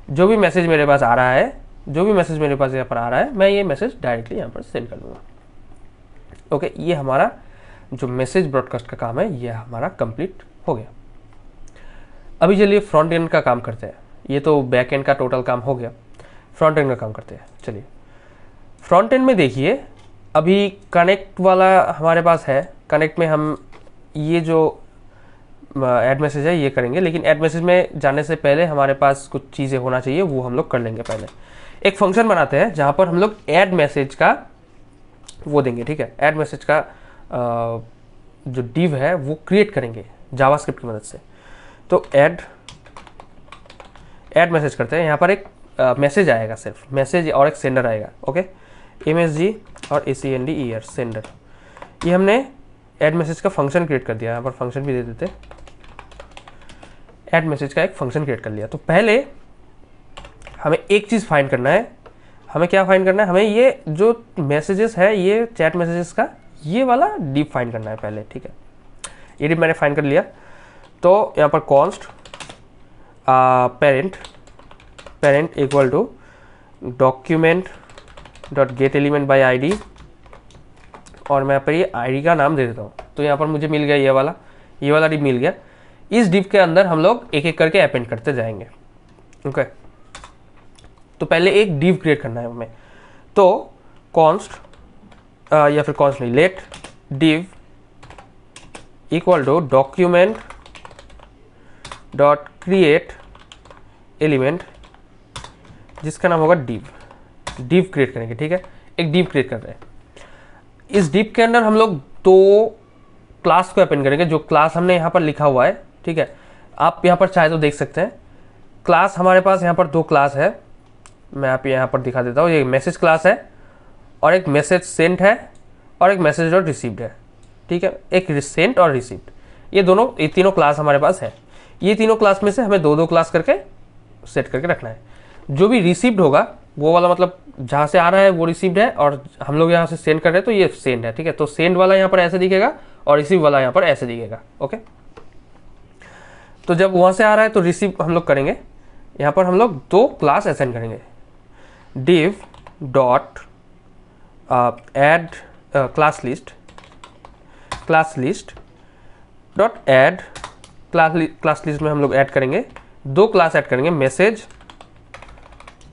जो भी मैसेज मेरे पास आ रहा है, जो भी मैसेज मेरे पास यहाँ पर आ रहा है, मैं ये मैसेज डायरेक्टली यहाँ पर सेंड कर दूँगा। ओके, ये हमारा जो मैसेज ब्रॉडकास्ट का काम है ये हमारा कंप्लीट हो गया। अभी चलिए फ्रंट एंड का काम करते हैं। ये तो बैक एंड का टोटल काम हो गया, फ्रंट एंड का काम करते हैं। चलिए फ्रंट एंड में देखिए, अभी कनेक्ट वाला हमारे पास है। कनेक्ट में हम ये जो ऐड मैसेज है ये करेंगे, लेकिन ऐड मैसेज में जाने से पहले हमारे पास कुछ चीज़ें होना चाहिए, वो हम लोग कर लेंगे। पहले एक फंक्शन बनाते हैं जहाँ पर हम लोग ऐड मैसेज का वो देंगे, ठीक है। ऐड मैसेज का जो डिव है वो क्रिएट करेंगे जावास्क्रिप्ट की मदद से। तो ऐड मैसेज करते हैं। यहाँ पर एक मैसेज आएगा, सिर्फ मैसेज, और एक सेंडर आएगा। ओके, MSG और ACNDER सेंडर। ये हमने ऐड मैसेज का फंक्शन क्रिएट कर दिया। यहाँ पर फंक्शन भी दे देते, ऐड मैसेज का एक फंक्शन क्रिएट कर लिया। तो पहले हमें एक चीज़ फाइंड करना है। हमें क्या फाइंड करना है, हमें ये जो मैसेजेस है, ये चैट मैसेजेस का ये वाला डिव फाइंड करना है पहले, ठीक है। ये डिव मैंने फाइंड कर लिया। तो यहाँ पर const parent equal to document dot get element by ID, और मैं यहाँ पर ये ID का नाम दे देता हूँ। तो यहाँ पर मुझे मिल गया ये वाला डिव मिल गया। इस डिव के अंदर हम लोग एक एक करके अपेंड करते जाएंगे। ओके, तो पहले एक डिव क्रिएट करना है हमें। तो कॉन्स्ट या फिर कॉन्स्ट नहीं, let div equal to document dot create element, जिसका नाम होगा डिव क्रिएट करेंगे, ठीक है। एक डिव क्रिएट कर रहे हैं। इस डिव के अंदर हम लोग दो क्लास को अपेंड करेंगे। जो क्लास हमने यहाँ पर लिखा हुआ है, ठीक है, आप यहाँ पर चाहे तो देख सकते हैं। क्लास हमारे पास यहाँ पर दो क्लास है, मैं आप यहाँ पर दिखा देता हूँ। ये मैसेज क्लास है, और एक मैसेज सेंट है, और एक मैसेज डॉट रिसीव्ड है, ठीक है। एक सेंट और रिसीव्ड, ये तीनों क्लास हमारे पास है। ये तीनों क्लास में से हमें दो क्लास करके सेट करके रखना है। जो भी रिसीव्ड होगा वो वाला, मतलब जहाँ से आ रहा है वो रिसीव्ड है, और हम लोग यहाँ से सेंड कर रहे हैं तो ये सेंड है, ठीक है। तो सेंड वाला यहाँ पर ऐसे दिखेगा और रिसीव वाला यहाँ पर ऐसे दिखेगा। ओके, तो जब वहाँ से आ रहा है तो रिसीव हम लोग करेंगे। यहाँ पर हम लोग दो क्लास असाइन करेंगे, div dot add class list dot add class list में हम लोग ऐड करेंगे, दो क्लास ऐड करेंगे, मैसेज,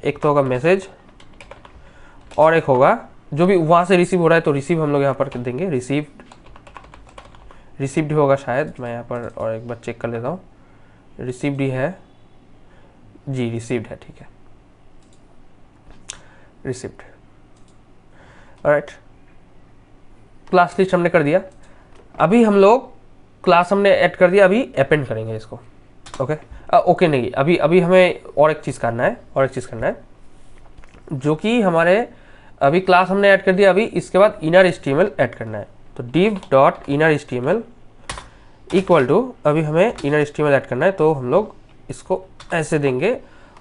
एक तो होगा मैसेज, और एक होगा जो भी वहाँ से रिसीव हो रहा है, तो रिसीव हम लोग यहाँ पर देंगे, रिसीव्ड होगा शायद। मैं यहाँ पर और एक बार चेक कर लेता हूँ, रिसीव्ड ही है जी, रिसीव्ड है, ठीक है, रिसीव्ड। ऑलराइट, क्लास लिस्ट हमने कर दिया। अभी हम लोग क्लास हमने ऐड कर दिया, अभी अपेंड करेंगे इसको। ओके नहीं, अभी हमें और एक चीज़ करना है, जो कि हमारे अभी क्लास हमने ऐड कर दिया, अभी इसके बाद इनर HTML ऐड करना है। तो div dot inner HTML equal to, अभी हमें इनर HTML ऐड करना है, तो हम लोग इसको ऐसे देंगे,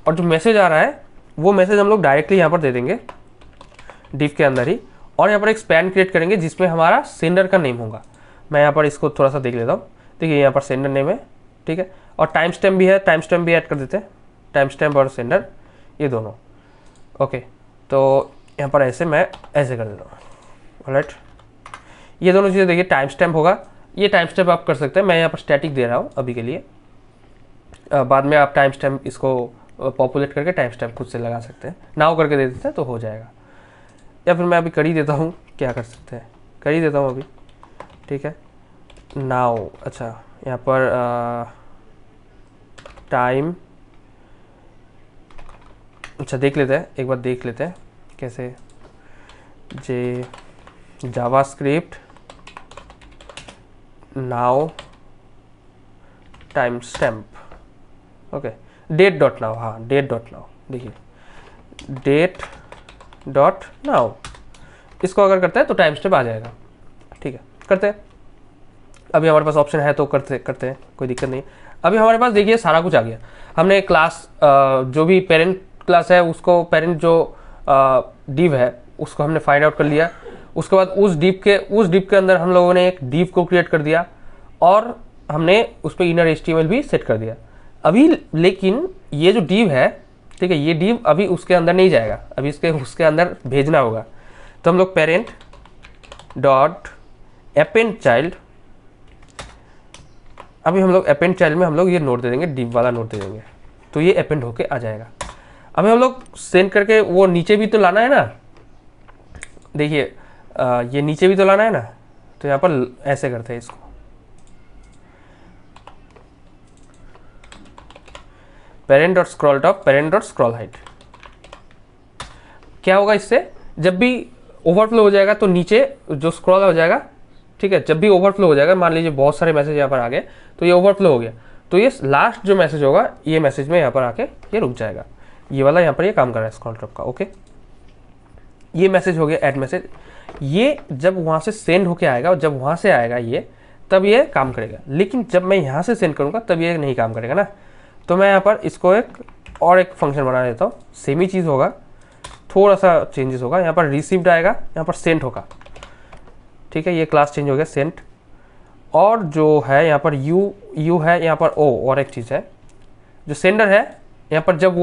और जो मैसेज आ रहा है वो मैसेज हम लोग डायरेक्टली यहाँ पर दे देंगे div के अंदर ही, और यहाँ पर एक स्पैन क्रिएट करेंगे जिसमें हमारा सेंडर का नेम होगा। मैं यहाँ पर इसको थोड़ा सा देख लेता हूँ। देखिए यहाँ पर सेंडर नेम है, ठीक है, और टाइम स्टैम्प भी है, टाइम स्टैम्प भी ऐड कर देते हैं, टाइम स्टैम्प और सेंडर ये दोनों। ओके, तो यहाँ पर ऐसे मैं ऐसे कर देता हूँ। ऑलराइट, ये दोनों चीज़ें देखिए, टाइम स्टैम्प होगा, ये टाइम स्टैम्प आप कर सकते हैं। मैं यहाँ पर स्टैटिक दे रहा हूँ अभी के लिए, बाद में आप टाइम स्टैम्प इसको पॉपुलेट करके टाइम स्टैम्प खुद से लगा सकते हैं, नाउ करके दे देते हैं तो हो जाएगा। या फिर मैं अभी कर ही देता हूँ, क्या कर सकते हैं, कर ही देता हूँ अभी, ठीक है, नाउ। अच्छा, यहाँ पर टाइम, अच्छा देख लेते हैं, एक बार देख लेते हैं कैसे, JavaScript now time stamp, okay, date dot now, हाँ डेट डॉट नाउ, देखिए डेट डॉट नाउ, इसको अगर करते हैं तो टाइम स्टैम्प आ जाएगा, ठीक है, करते हैं। अभी हमारे पास ऑप्शन है तो करते करते हैं, कोई दिक्कत नहीं। अभी हमारे पास देखिए सारा कुछ आ गया। हमने क्लास जो भी पेरेंट क्लास है उसको, पेरेंट जो div है उसको हमने फाइंड आउट कर लिया। उसके बाद उस div के अंदर हम लोगों ने एक div को क्रिएट कर दिया और हमने उस पर इनर HTML भी सेट कर दिया। अभी लेकिन ये जो div है, ठीक है, ये div अभी उसके अंदर नहीं जाएगा, अभी उसके अंदर भेजना होगा। तो हम लोग पेरेंट डॉट अपेंड चाइल्ड, अभी हम लोग अपेंड चाइल्ड में हम लोग ये नोट दे देंगे, div वाला नोट दे देंगे, तो ये अपेंड होके आ जाएगा। अभी हम लोग सेंड करके वो नीचे भी तो लाना है ना, देखिए ये नीचे भी तो लाना है ना, तो यहाँ पर ऐसे करते हैं इसको, parent dot scroll top, parent dot scroll height. क्या होगा इससे, जब भी ओवरफ्लो हो जाएगा तो नीचे जो स्क्रॉल हो जाएगा, ठीक है, जब भी ओवरफ्लो हो जाएगा, मान लीजिए बहुत सारे मैसेज यहाँ पर आ गए तो ये ओवरफ्लो हो गया, तो ये लास्ट जो मैसेज होगा ये मैसेज में यहाँ पर आके ये रुक जाएगा। ये वाला यहाँ पर ये काम कर रहा है स्क्रॉल टॉप का। ओके, ये मैसेज हो गया ऐड मैसेज। ये जब वहाँ से सेंड होके आएगा और जब वहाँ से आएगा ये, तब ये काम करेगा। लेकिन जब मैं यहाँ से सेंड करूँगा तब ये नहीं काम करेगा ना। तो मैं यहाँ पर इसको एक फंक्शन बना देता हूँ, सेम ही चीज़ होगा, थोड़ा सा चेंजेस होगा। यहाँ पर रिसीव्ड आएगा, यहाँ पर सेंट होगा, ठीक है, ये क्लास चेंज हो गया सेंट। और जो है यहाँ पर यू है, यहाँ पर ओ और एक चीज़ है, जो सेंडर है यहाँ पर जब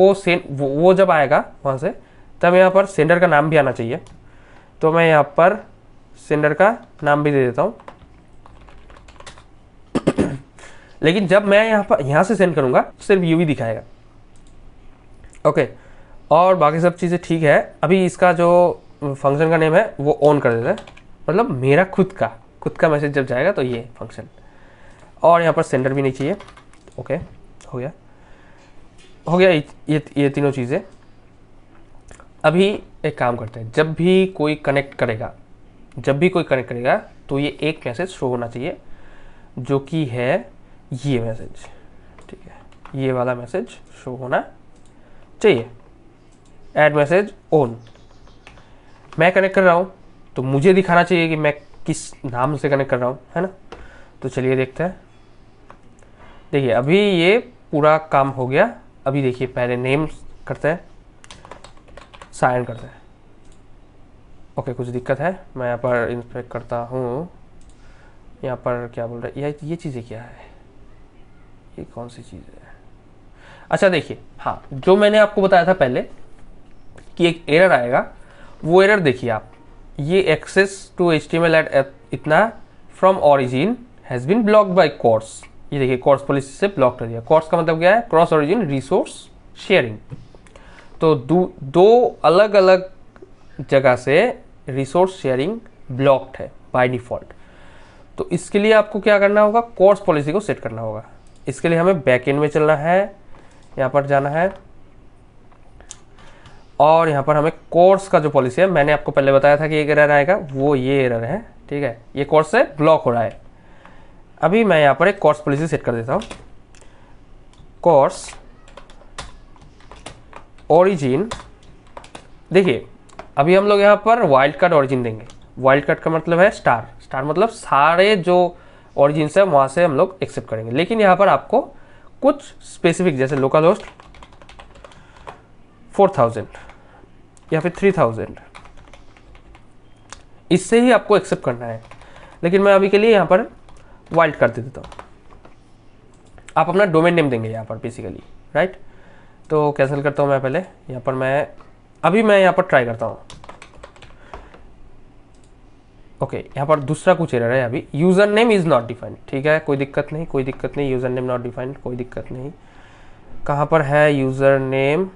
वो जब आएगा वहाँ से, तब यहाँ पर सेंडर का नाम भी आना चाहिए। तो मैं यहाँ पर सेंडर का नाम भी दे देता हूँ। लेकिन जब मैं यहाँ से सेंड करूँगा सिर्फ यू ही दिखाएगा। ओके, और बाकी सब चीज़ें ठीक है। अभी इसका जो फंक्शन का नेम है वो ऑन कर देते हैं, मतलब मेरा खुद का मैसेज जब जाएगा तो ये फंक्शन। और यहाँ पर सेंडर भी नहीं चाहिए। ओके, हो गया ये तीनों चीज़ें। अभी एक काम करते हैं, जब भी कोई कनेक्ट करेगा तो ये एक मैसेज शो होना चाहिए, जो कि है ये मैसेज, ठीक है, ये वाला मैसेज शो होना चाहिए। ऐड मैसेज ऑन, मैं कनेक्ट कर रहा हूँ तो मुझे दिखाना चाहिए कि मैं किस नाम से कनेक्ट कर रहा हूँ, है ना। तो चलिए देखते हैं। देखिए अभी ये पूरा काम हो गया। अभी देखिए पहले नेम करते हैं, साइन करते हैं। ओके, कुछ दिक्कत है, मैं यहाँ पर इंस्पेक्ट करता हूँ। यहाँ पर क्या बोल रहा है, ये चीज़ें क्या है, ये कौन सी चीज़ है। अच्छा देखिए, हाँ, जो मैंने आपको बताया था पहले कि एक एरर आएगा, वो एरर देखिए आप, ये एक्सेस टू HTML एट इतना from origin has been blocked by CORS. ये देखिए कोर्स पॉलिसी से ब्लॉक कर दिया। कोर्स का मतलब क्या है, क्रॉस ओरिजिन रिसोर्स शेयरिंग। तो दो अलग अलग जगह से रिसोर्स शेयरिंग ब्लॉक्ड है बाय डिफ़ॉल्ट। तो इसके लिए आपको क्या करना होगा, कोर्स पॉलिसी को सेट करना होगा। इसके लिए हमें बैकएंड में चलना है, यहाँ पर जाना है और यहाँ पर हमें कोर्स का जो पॉलिसी है, मैंने आपको पहले बताया था कि एक एरर आएगा, वो ये एरर है, ठीक है, ये कोर्स से ब्लॉक हो रहा है। अभी मैं यहाँ पर एक कोर्स पॉलिसी सेट कर देता हूँ, कोर्स ओरिजिन। देखिए अभी हम लोग यहाँ पर वाइल्ड कार्ड ओरिजिन देंगे। वाइल्ड कार्ड का मतलब है स्टार मतलब सारे जो ओरिजिन है वहाँ से हम लोग एक्सेप्ट करेंगे। लेकिन यहाँ पर आपको कुछ स्पेसिफिक, जैसे लोकल होस्ट 4000 या फिर 3000, इससे ही आपको एक्सेप्ट करना है। लेकिन मैं अभी के लिए यहाँ पर वाइल्ड कार्ड दे देता हूँ। आप अपना डोमेन नेम देंगे यहाँ पर बेसिकली, राइट। तो कैंसिल करता हूँ मैं पहले, यहाँ पर मैं यहाँ पर ट्राई करता हूँ। ओके, यहाँ पर दूसरा कुछ एरर है अभी, user name is not defined. ठीक है, कोई दिक्कत नहीं, यूज़र नेम नॉट डिफाइंड, कोई दिक्कत नहीं। कहाँ पर है यूज़र नेम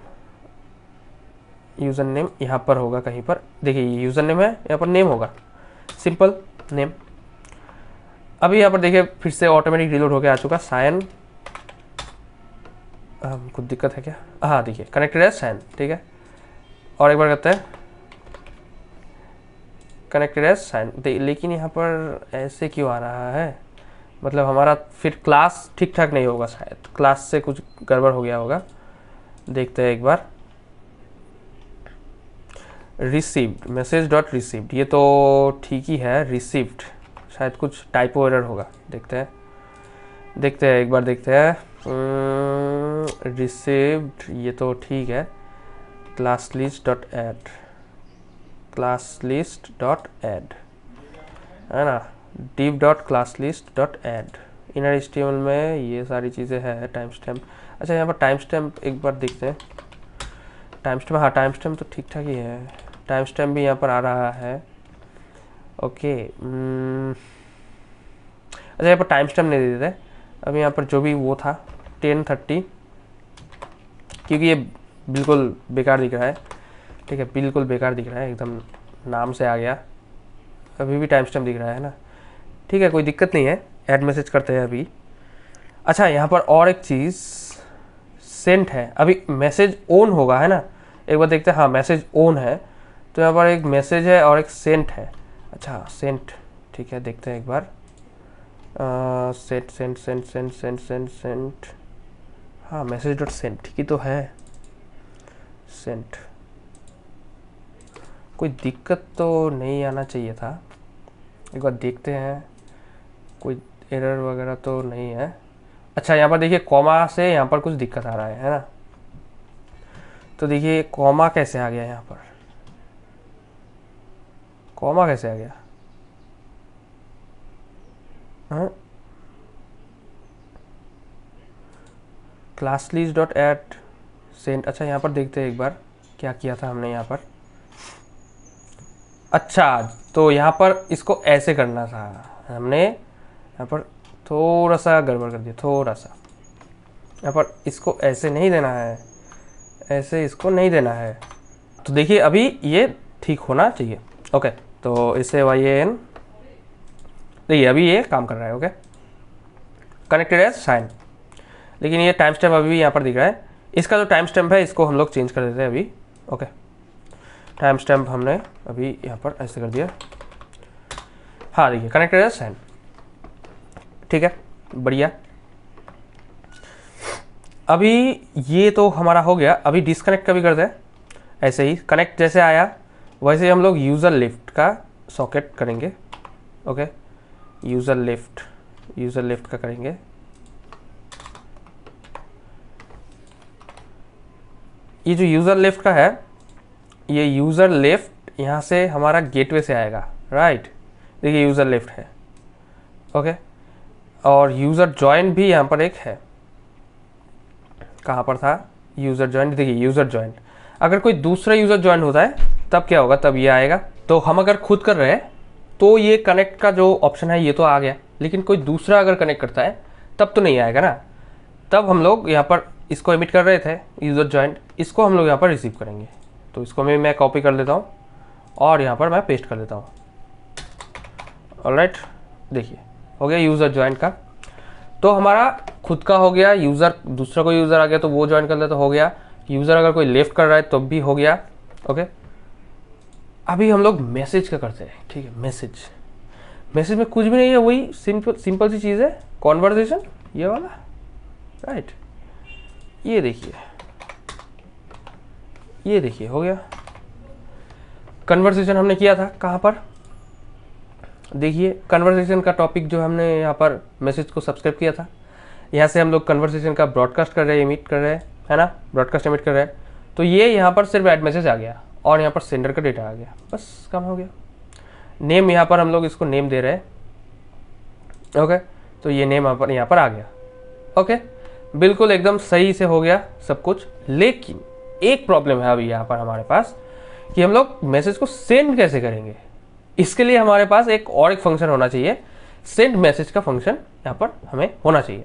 यहाँ पर होगा कहीं पर। देखिए ये यूज़र नेम है, यहाँ पर नेम होगा, सिंपल नेम। अभी यहाँ पर देखिए फिर से ऑटोमेटिक रिलोड होकर आ चुका साइन। कुछ दिक्कत है क्या? हाँ देखिए कनेक्टेड है साइन, ठीक है। और एक बार करते हैं कनेक्टेड है साइन। लेकिन यहाँ पर ऐसे क्यों आ रहा है, मतलब हमारा फिर क्लास ठीक ठाक नहीं होगा, शायद क्लास से कुछ गड़बड़ हो गया होगा। देखते हैं एक बार। रिसीव्ड मैसेज डॉट रिसीव्ड, ये तो ठीक ही है, रिसीव्ड शायद कुछ टाइपो एरर होगा, देखते हैं एक बार देखते हैं। रिसीव्ड, ये तो ठीक है, class list dot add, class list dot add है ना, div dot class list dot add. Inner HTML में ये सारी चीज़ें हैं। टाइम स्टैम्प, अच्छा यहाँ पर टाइम स्टैम्प एक बार देखते हैं। टाइम स्टैम्प, हाँ टाइम स्टैम्प तो ठीक ठाक ही है, टाइम स्टैम्प भी यहाँ पर आ रहा है। ओके अच्छा यहाँ पर टाइम स्टैम्प नहीं दे देते, अब यहाँ पर जो भी वो था 10:30, क्योंकि ये बिल्कुल बेकार दिख रहा है, ठीक है, बिल्कुल बेकार दिख रहा है, एकदम नाम से आ गया। अभी भी टाइम स्टैम्प दिख रहा है ना, ठीक है, कोई दिक्कत नहीं है, ऐड मैसेज करते हैं अभी। अच्छा यहाँ पर और एक चीज़ सेंट है, अभी मैसेज ऑन होगा है ना, एक बार देखते हैं। हाँ मैसेज ऑन है, तो यहाँ पर एक मैसेज है और एक सेंट है। अच्छा सेंट, ठीक है, देखते हैं एक बार। Sent sent sent sent sent sent sent, हाँ मैसेज डॉट सेंट ठीक ही तो है, सेंट, कोई दिक्कत तो नहीं आना चाहिए था। एक बार देखते हैं, कोई एरर वगैरह तो नहीं है। अच्छा यहाँ पर देखिए कॉमा से यहाँ पर कुछ दिक्कत आ रहा है ना, तो देखिए कॉमा कैसे आ गया, यहाँ पर कॉमा कैसे आ गया, हाँ class list dot add sent. अच्छा यहाँ पर देखते हैं एक बार क्या किया था हमने यहाँ पर। अच्छा तो यहाँ पर इसको ऐसे करना था हमने, यहाँ पर थोड़ा सा गड़बड़ कर दिया, थोड़ा सा यहाँ पर इसको ऐसे नहीं देना है, ऐसे इसको नहीं देना है। तो देखिए अभी ये ठीक होना चाहिए। ओके तो इसे YAN, देखिए अभी ये काम कर रहा है। ओके कनेक्टेड एज साइन, लेकिन ये टाइम स्टैम्प अभी भी यहाँ पर दिख रहा है। इसका जो टाइम स्टैम्प है इसको हम लोग चेंज कर देते हैं अभी। ओके टाइम स्टैम्प हमने अभी यहाँ पर ऐसे कर दिया, हाँ देखिए कनेक्टेड एज साइन, ठीक है बढ़िया। अभी ये तो हमारा हो गया, अभी डिस्कनेक्ट का भी करते हैं ऐसे ही। कनेक्ट जैसे आया वैसे ही हम लोग यूज़र लिफ्ट का सॉकेट करेंगे। ओके यूज़र लिफ्ट का करेंगे। ये जो यूज़र लिफ्ट का है, ये यूज़र लिफ्ट यहाँ से हमारा गेटवे से आएगा, राइट, देखिए यूज़र लिफ्ट है। ओके और यूज़र जॉइन भी यहाँ पर एक है, कहाँ पर था यूज़र जॉइन, देखिए यूज़र जॉइन। अगर कोई दूसरा यूज़र जॉइन होता है तब क्या होगा, तब ये आएगा। तो हम अगर खुद कर रहे हैं तो ये कनेक्ट का जो ऑप्शन है ये तो आ गया, लेकिन कोई दूसरा अगर कनेक्ट करता है तब तो नहीं आएगा ना। तब हम लोग यहाँ पर इसको एमिट कर रहे थे यूज़र जॉइन, इसको हम लोग यहाँ पर रिसीव करेंगे। तो इसको मैं कॉपी कर लेता हूँ और यहाँ पर मैं पेस्ट कर देता हूँ। ऑलराइट देखिए हो गया यूज़र जॉइन का। तो हमारा खुद का हो गया, यूज़र दूसरा कोई यूज़र आ गया तो वो ज्वाइन कर ले तो हो गया, यूज़र अगर कोई लेफ्ट कर रहा है तो भी हो गया। ओके अभी हम लोग मैसेज का करते हैं, ठीक है। मैसेज में कुछ भी नहीं है, वही सिंपल सी चीज़ है, कॉन्वर्सेशन ये वाला, राइट। ये देखिए हो गया। कन्वर्सेशन हमने किया था कहाँ पर, देखिए कन्वर्सेशन का टॉपिक जो हमने यहाँ पर मैसेज को सब्सक्राइब किया था, यहाँ से हम लोग कन्वर्सेशन का ब्रॉडकास्ट कर रहे हैं, एमिट कर रहे हैं, है ना, ब्रॉडकास्ट एमिट कर रहे हैं। तो ये यहाँ पर सिर्फ ऐड मैसेज आ गया और यहाँ पर सेंडर का डेटा आ गया, बस काम हो गया। नेम यहाँ पर हम लोग इसको नेम दे रहे हैं। ओके तो ये नेम यहाँ पर आ गया। ओके बिल्कुल एकदम सही से हो गया सब कुछ। लेकिन एक प्रॉब्लम है अभी यहाँ पर हमारे पास कि हम लोग मैसेज को सेंड कैसे करेंगे। इसके लिए हमारे पास एक फंक्शन होना चाहिए, सेंड मैसेज का फंक्शन यहाँ पर हमें होना चाहिए।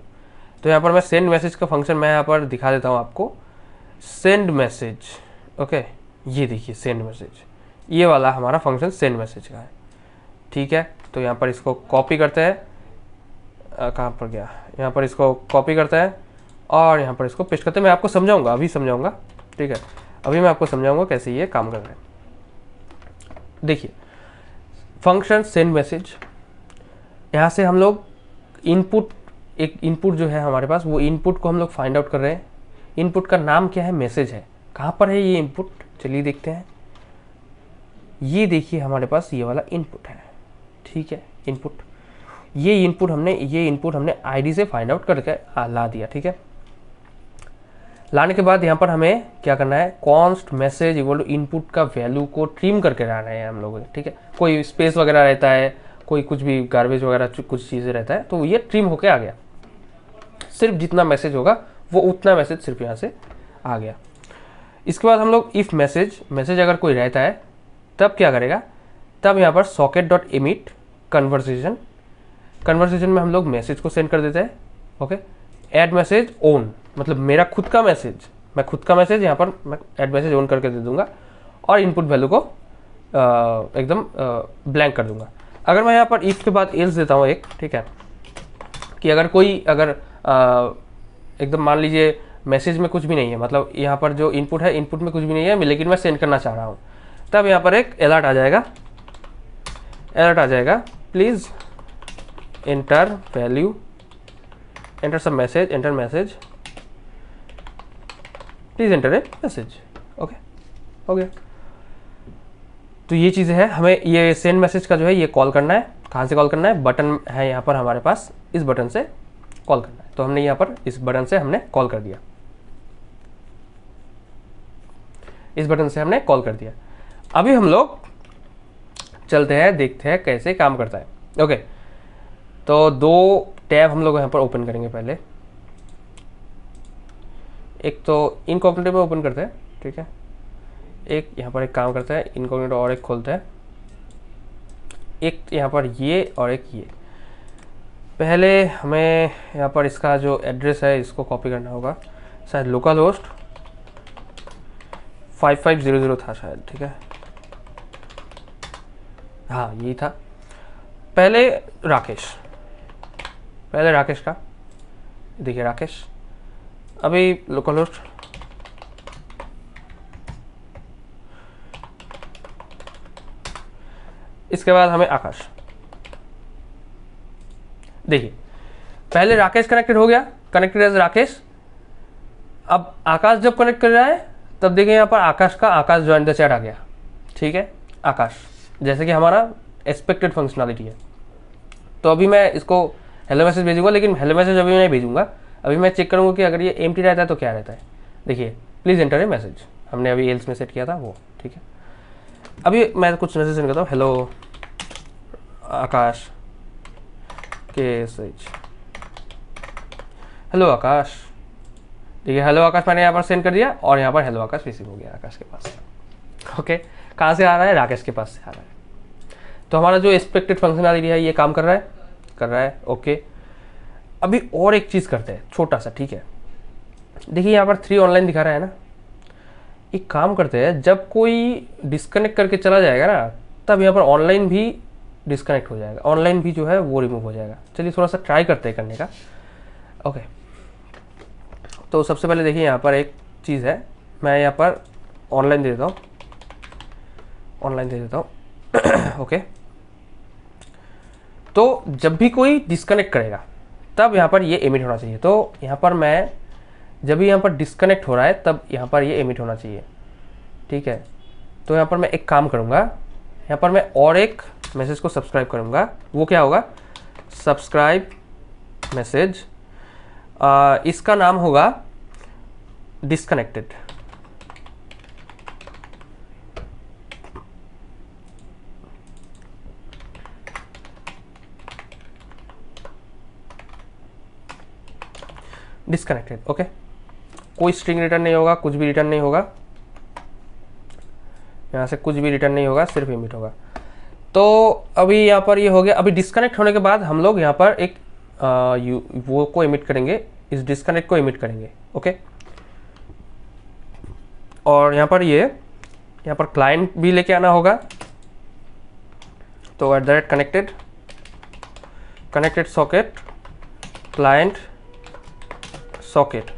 तो यहाँ पर मैं सेंड मैसेज का फंक्शन मैं यहाँ पर दिखा देता हूँ आपको। सेंड मैसेज, ओके ये देखिए सेंड मैसेज, ये वाला हमारा फंक्शन सेंड मैसेज का है, ठीक है। तो यहाँ पर इसको कॉपी करते हैं, कहाँ पर गया, यहाँ पर इसको कॉपी करते हैं और यहाँ पर इसको पेस्ट करते हैं। मैं आपको समझाऊंगा, अभी समझाऊंगा, ठीक है, अभी मैं आपको समझाऊंगा कैसे ये काम कर रहे हैं। देखिए फंक्शन सेंड मैसेज, यहाँ से हम लोग एक इनपुट जो है हमारे पास, वो इनपुट को हम लोग फाइंड आउट कर रहे हैं। इनपुट का नाम क्या है, मैसेज है। कहाँ पर है ये इनपुट, चलिए देखते हैं। ये देखिए हमारे पास ये वाला इनपुट है, ठीक है, इनपुट। ये इनपुट हमने आईडी से फाइंड आउट करके ला दिया, ठीक है। लाने के बाद यहाँ पर हमें क्या करना है, const message equal to input का वैल्यू को ट्रिम करके लाना है हम लोग, ठीक है। कोई स्पेस वगैरह रहता है, कोई कुछ भी गार्बेज वगैरह कुछ चीज़ें रहता है, तो ये ट्रिम होके आ गया। सिर्फ जितना मैसेज होगा वो उतना मैसेज सिर्फ यहाँ से आ गया। इसके बाद हम लोग इफ़ मैसेज अगर कोई रहता है तब क्या करेगा, तब यहाँ पर सॉकेट डॉट एमिट कन्वर्सेशन में हम लोग मैसेज को सेंड कर देते हैं, ओके। ऐड मैसेज ऑन मतलब मेरा खुद का मैसेज यहाँ पर मैं ऐड मैसेज ऑन करके दे दूंगा और इनपुट वैल्यू को एकदम ब्लैंक कर दूंगा। अगर मैं यहाँ पर इफ के बाद एल्स देता हूँ एक, ठीक है, कि अगर एकदम मान लीजिए मैसेज में कुछ भी नहीं है, मतलब यहाँ पर जो इनपुट है इनपुट में कुछ भी नहीं है, लेकिन मैं सेंड करना चाह रहा हूँ, तब यहाँ पर एक अलर्ट आ जाएगा, प्लीज़ एंटर वैल्यू, एंटर सब message, enter message, please enter a message, okay, हो गया। तो ये चीज़ें हैं, हमें ये सेंड मैसेज का जो है ये कॉल करना है। कहाँ से कॉल करना है, बटन है यहाँ पर हमारे पास, इस बटन से कॉल करना है। तो हमने यहाँ पर इस बटन से हमने कॉल कर दिया, इस बटन से हमने कॉल कर दिया। अभी हम लोग चलते हैं, देखते हैं कैसे काम करता है, ओके। तो दो टैब हम लोग यहाँ पर ओपन करेंगे। पहले एक तो इनकॉग्निटो में ओपन करते हैं, ठीक है। एक यहाँ पर एक काम करता है, इनकॉग्निटो और एक खोलते हैं, एक यहाँ पर ये और एक ये। पहले हमें यहाँ पर इसका जो एड्रेस है इसको कॉपी करना होगा, शायद लोकल होस्ट 5500 था शायद, ठीक है, हाँ यही था। पहले राकेश का, देखिए राकेश, अभी लोकल होस्ट, इसके बाद हमें आकाश। देखिए पहले राकेश कनेक्टेड हो गया, कनेक्टेड एज राकेश। अब आकाश जब कनेक्ट कर रहा है तब देखिए यहाँ पर आकाश ज्वाइन द चैट आ गया, ठीक है। आकाश जैसे कि हमारा एक्सपेक्टेड फंक्शनलिटी है। तो अभी मैं इसको हेलो मैसेज भेजूंगा, लेकिन हेलो मैसेज अभी मैं नहीं भेजूंगा, अभी मैं चेक करूंगा कि अगर ये एम्प्टी रहता है तो क्या रहता है। देखिए प्लीज़ एंटर ए मैसेज, हमने अभी एल्स में सेट किया था वो, ठीक है। अभी मैं कुछ मैसेज सेंड करता हूँ, हेलो आकाश के सच, हेलो आकाश। देखिए हेलो आकाश मैंने यहाँ पर सेंड कर दिया और यहाँ पर हेलो आकाश रिसीव हो गया आकाश के पास, ओके। कहाँ से आ रहा है, राकेश के पास से आ रहा है। तो हमारा जो एक्सपेक्टेड फंक्शनलिटी है ये काम कर रहा है, ओके। अभी और एक चीज़ करते हैं छोटा सा, ठीक है। देखिए यहाँ पर 3 ऑनलाइन दिखा रहा है ना, एक काम करते हैं, जब कोई डिस्कनेक्ट करके चला जाएगा ना तब यहाँ पर ऑनलाइन भी डिस्कनेक्ट हो जाएगा, ऑनलाइन भी जो है वो रिमूव हो जाएगा। चलिए थोड़ा सा ट्राई करते हैं करने का, ओके। तो सबसे पहले देखिए यहाँ पर एक चीज़ है, मैं यहाँ पर ऑनलाइन दे देता हूँ, ओके। तो जब भी कोई डिस्कनेक्ट करेगा तब यहाँ पर ये एमिट होना चाहिए। तो यहाँ पर मैं जब भी यहाँ पर डिस्कनेक्ट हो रहा है तब यहाँ पर ये एमिट होना चाहिए, ठीक है। तो यहाँ पर मैं एक काम करूँगा, यहाँ पर मैं और एक मैसेज को सब्सक्राइब करूँगा। वो क्या होगा, सब्सक्राइब मैसेज, इसका नाम होगा डिस्कनेक्टेड, ओके। कोई स्ट्रिंग रिटर्न नहीं होगा, कुछ भी रिटर्न नहीं होगा, यहाँ से कुछ भी रिटर्न नहीं होगा, सिर्फ एमिट होगा। तो अभी यहाँ पर ये हो गया। अभी डिस्कनेक्ट होने के बाद हम लोग यहाँ पर एक वो को एमिट करेंगे, इस डिस्कनेक्ट को एमिट करेंगे, ओके। और यहाँ पर क्लाइंट भी लेके आना होगा। तो @ connected socket client socket,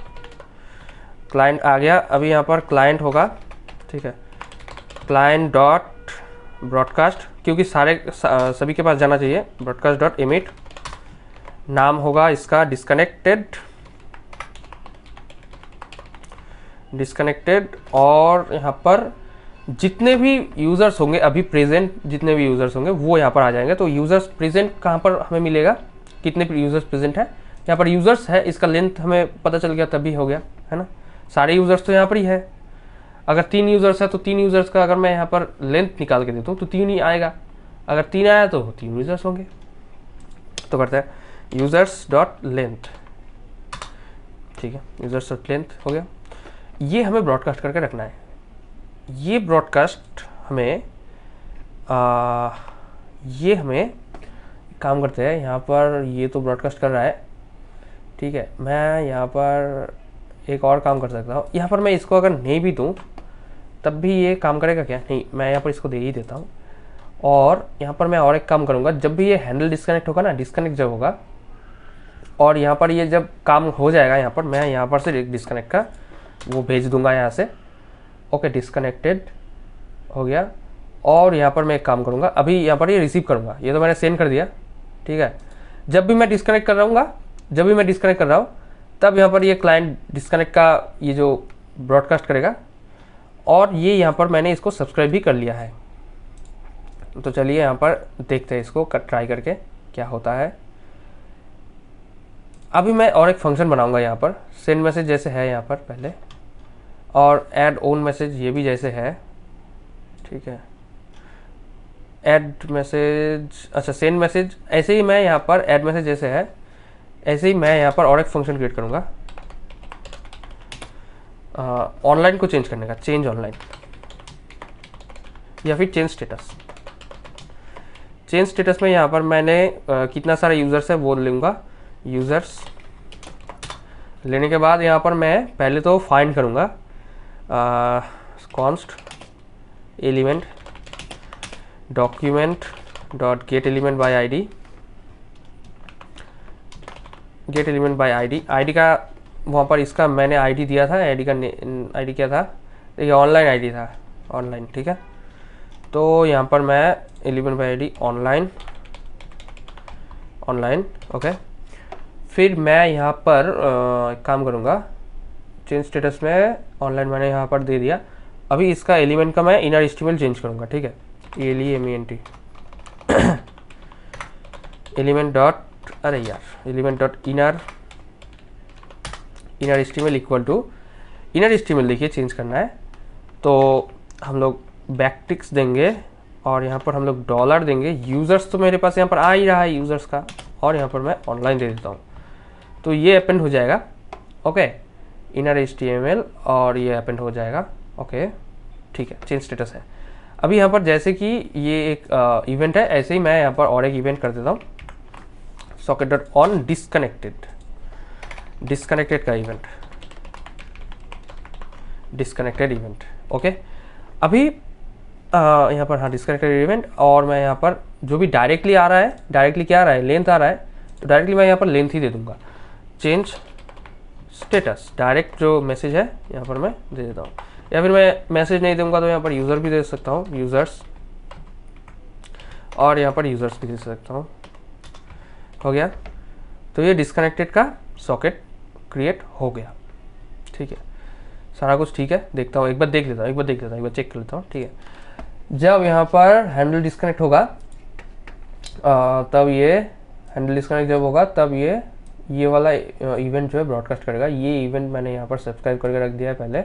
client आ गया। अभी यहाँ पर क्लाइंट होगा, ठीक है, क्लाइंट डॉट ब्रॉडकास्ट, क्योंकि सभी के पास जाना चाहिए, ब्रॉडकास्ट डॉट एमिट। नाम होगा इसका डिस्कनेक्टेड, और यहाँ पर जितने भी यूज़र्स होंगे अभी प्रेजेंट, जितने भी यूज़र्स होंगे वो यहाँ पर आ जाएंगे। तो यूज़र्स प्रेजेंट कहाँ पर हमें मिलेगा, कितने यूज़र्स प्रेजेंट है, यहाँ पर यूज़र्स है, इसका लेंथ हमें पता चल गया तभी हो गया, है ना। सारे यूज़र्स तो यहाँ पर ही है। अगर 3 यूज़र्स है तो 3 यूज़र्स का अगर मैं यहाँ पर लेंथ निकाल के देता हूँ तो 3 ही आएगा। अगर 3 आया तो 3 यूज़र्स होंगे। तो करते हैं यूज़र्स डॉट लेंथ, ठीक है, यूज़र्स डॉट लेंथ हो गया। ये हमें ब्रॉडकास्ट करके रखना है। ये ब्रॉडकास्ट हमें ये हमें काम करते हैं यहाँ पर, ये तो ब्रॉडकास्ट कर रहा है, ठीक है। मैं यहाँ पर एक और काम कर सकता हूँ, यहाँ पर मैं इसको अगर नहीं भी दूँ तब भी ये काम करेगा क्या, नहीं, मैं यहाँ पर इसको दे ही देता हूँ। और यहाँ पर मैं और एक काम करूँगा, जब भी ये हैंडल डिस्कनेक्ट होगा ना, डिस्कनेक्ट जब होगा और यहाँ पर ये जब काम हो जाएगा, यहाँ पर मैं यहाँ पर से डिस्कनेक्ट का वो भेज दूंगा यहाँ से। ओके, डिस्कनेक्टेड हो गया। और यहाँ पर मैं एक काम करूँगा, अभी यहाँ पर ये रिसीव करूँगा, ये तो मैंने सेंड कर दिया, ठीक है। जब भी मैं डिस्कनेक्ट कर रहा हूँ तब यहाँ पर ये क्लाइंट डिस्कनेक्ट का ये जो ब्रॉडकास्ट करेगा। और ये यहाँ पर मैंने इसको सब्सक्राइब भी कर लिया है। तो चलिए यहाँ पर देखते हैं इसको ट्राई करके क्या होता है। अभी मैं और एक फंक्शन बनाऊंगा यहाँ पर, सेंड मैसेज जैसे है यहाँ पर पहले, और ऐड ओन मैसेज ये भी जैसे है, ठीक है। ऐड मैसेज, अच्छा सेंड मैसेज ऐसे ही मैं यहाँ पर ऐड मैसेज जैसे है, ऐसे ही मैं यहाँ पर और एक फंक्शन क्रिएट करूँगा ऑनलाइन को चेंज करने का, चेंज ऑनलाइन या फिर चेंज स्टेटस। चेंज स्टेटस में यहाँ पर मैंने कितना सारा यूज़र्स है वो लूँगा, यूज़र्स लेने के बाद यहाँ पर मैं पहले तो फाइंड करूँगा const element document dot get element by ID, gate element by ID. ID का वहाँ पर इसका मैंने आईडी दिया था, आईडी का आईडी क्या था, ये ऑनलाइन आईडी था, ऑनलाइन, ठीक है। तो यहाँ पर मैं element by ID online, online, okay. फिर मैं यहाँ पर एक काम करूँगा, चेंज स्टेटस में ऑनलाइन मैंने यहाँ पर दे दिया। अभी इसका एलिमेंट का मैं इनर HTML चेंज करूँगा, ठीक है, ELEMENT एलिमेंट डॉट, अरे यार, element dot inner HTML equal to inner HTML देखिए चेंज करना है। तो हम लोग बैकटिक्स देंगे और यहाँ पर हम लोग डॉलर देंगे। यूज़र्स तो मेरे पास यहाँ पर आ ही रहा है यूज़र्स का, और यहाँ पर मैं ऑनलाइन दे देता हूँ, तो ये अपेंड हो जाएगा, ओके, इनर HTML, और ये अपेंड हो जाएगा, ओके, ठीक है। चेंज स्टेटस है। अभी यहाँ पर जैसे कि ये एक इवेंट है, ऐसे ही मैं यहाँ पर और एक इवेंट कर देता हूँ, socket dot on disconnected, disconnected का इवेंट, डिस्कनेक्टेड इवेंट, ओके। अभी यहाँ पर हाँ डिस्कनेक्टेड इवेंट, और मैं यहाँ पर जो भी डायरेक्टली आ रहा है, डायरेक्टली क्या आ रहा है, लेंथ आ रहा है, तो डायरेक्टली मैं यहाँ पर लेंथ ही दे दूंगा। चेंज स्टेटस, डायरेक्ट जो मैसेज है यहाँ पर मैं दे देता हूँ, या फिर मैं मैसेज नहीं दूंगा तो यहाँ पर यूज़र भी दे सकता हूँ, यूज़र्स, और यहाँ पर यूज़र्स भी दे सकता हूँ, हो गया। तो ये डिस्कनेक्टेड का सॉकेट क्रिएट हो गया, ठीक है। सारा कुछ ठीक है, देखता हूँ, एक बार देख लेता हूँ, एक बार चेक कर लेता हूँ, ठीक है। जब यहाँ पर हैंडल डिस्कनेक्ट होगा तब ये हैंडल डिस्कनेक्ट जब होगा तब ये वाला इवेंट जो है ब्रॉडकास्ट करेगा। ये इवेंट मैंने यहाँ पर सब्सक्राइब करके रख दिया है पहले,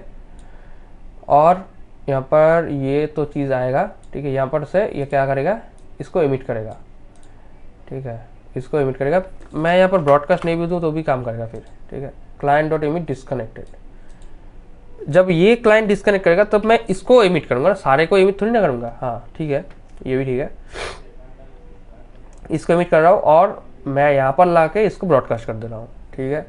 और यहाँ पर ये तो चीज़ आएगा, ठीक है। यहाँ पर से ये क्या करेगा, इसको एमिट करेगा, ठीक है, इसको एमिट करेगा। मैं यहाँ पर ब्रॉडकास्ट नहीं भी दूँ तो भी काम करेगा फिर, ठीक है। क्लाइंट डॉट एमिट डिस्कनेक्टेड, जब ये क्लाइंट डिस्कनेक्ट करेगा तब मैं इसको एमिट करूँगा, सारे को एमिट थोड़ी ना करूँगा, हाँ ठीक है, ये भी ठीक है। इसको एमिट कर रहा हूँ और मैं यहाँ पर ला के इसको ब्रॉडकास्ट कर दे रहा हूँ, ठीक है।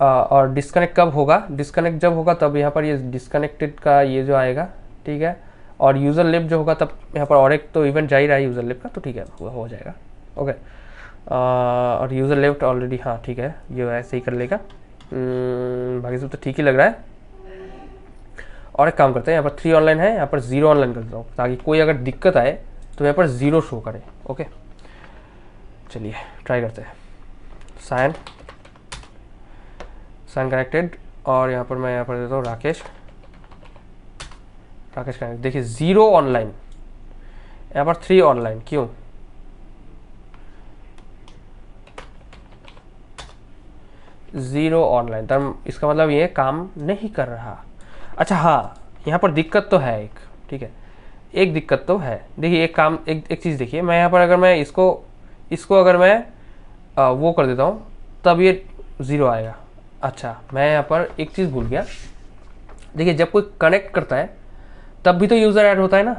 और डिस्कनेक्ट कब होगा, डिस्कनेक्ट जब होगा तब यहाँ पर ये डिस्कनेक्टेड का ये जो आएगा, ठीक है। और यूज़र लेफ्ट जो होगा तब यहाँ पर और एक तो इवेंट जा ही रहा है यूज़र लेफ्ट का, तो ठीक है, हो जाएगा, ओके। और यूज़र लेफ्ट ऑलरेडी, हाँ ठीक है, ये ऐसे ही कर लेगा। बाकी सब तो ठीक ही लग रहा है। और एक काम करते हैं, यहाँ पर 3 ऑनलाइन है, यहाँ पर 0 ऑनलाइन कर देता हूँ, ताकि कोई अगर दिक्कत आए तो यहाँ पर 0 शो करे, ओके। चलिए ट्राई करते हैं, साइन कनेक्टेड, और यहाँ पर मैं यहाँ पर देता हूँ राकेश, राकेश कनेक्ट, देखिए 0 ऑनलाइन, यहाँ पर 3 ऑनलाइन, क्यों? 0 ऑनलाइन, तब इसका मतलब ये काम नहीं कर रहा। अच्छा हाँ, यहाँ पर दिक्कत तो है एक, ठीक है, एक दिक्कत तो है। देखिए एक काम, एक चीज़ देखिए, मैं यहाँ पर अगर मैं इसको अगर मैं वो कर देता हूँ तब ये 0 आएगा। अच्छा मैं यहाँ पर एक चीज़ भूल गया, देखिए जब कोई कनेक्ट करता है तब भी तो यूज़र ऐड होता है ना,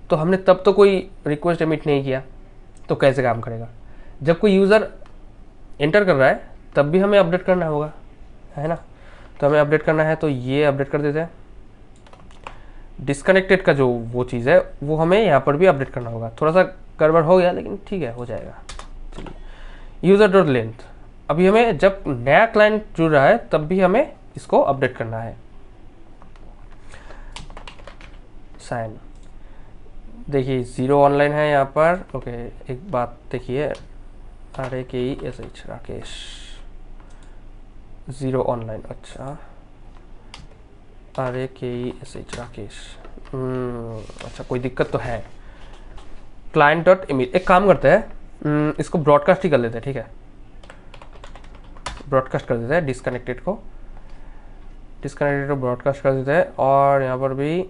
तो हमने तब तो कोई रिक्वेस्ट एमिट नहीं किया, तो कैसे काम करेगा? जब कोई यूज़र एंटर कर रहा है तब भी हमें अपडेट करना होगा, है ना? तो हमें अपडेट करना है, तो ये अपडेट कर देते हैं। डिस्कनेक्टेड का जो वो चीज़ है वो हमें यहाँ पर भी अपडेट करना होगा। थोड़ा सा गड़बड़ हो गया लेकिन ठीक है, हो जाएगा। चलिए यूज़र डॉट लेंथ, अभी हमें जब नया क्लाइंट जुड़ रहा है तब भी हमें इसको अपडेट करना है। साइन, देखिए 0 ऑनलाइन है यहाँ पर। ओके एक बात देखिए, RAKESH राकेश, 0 ऑनलाइन, अच्छा RAKESH राकेश, अच्छा कोई दिक्कत तो है। क्लाइंट डॉट इमेज, एक काम करते हैं, इसको ब्रॉडकास्ट ही कर लेते हैं, ठीक है, ब्रॉडकास्ट कर देते हैं, डिस्कनेक्टेड को ब्रॉडकास्ट कर देते हैं। और यहाँ पर भी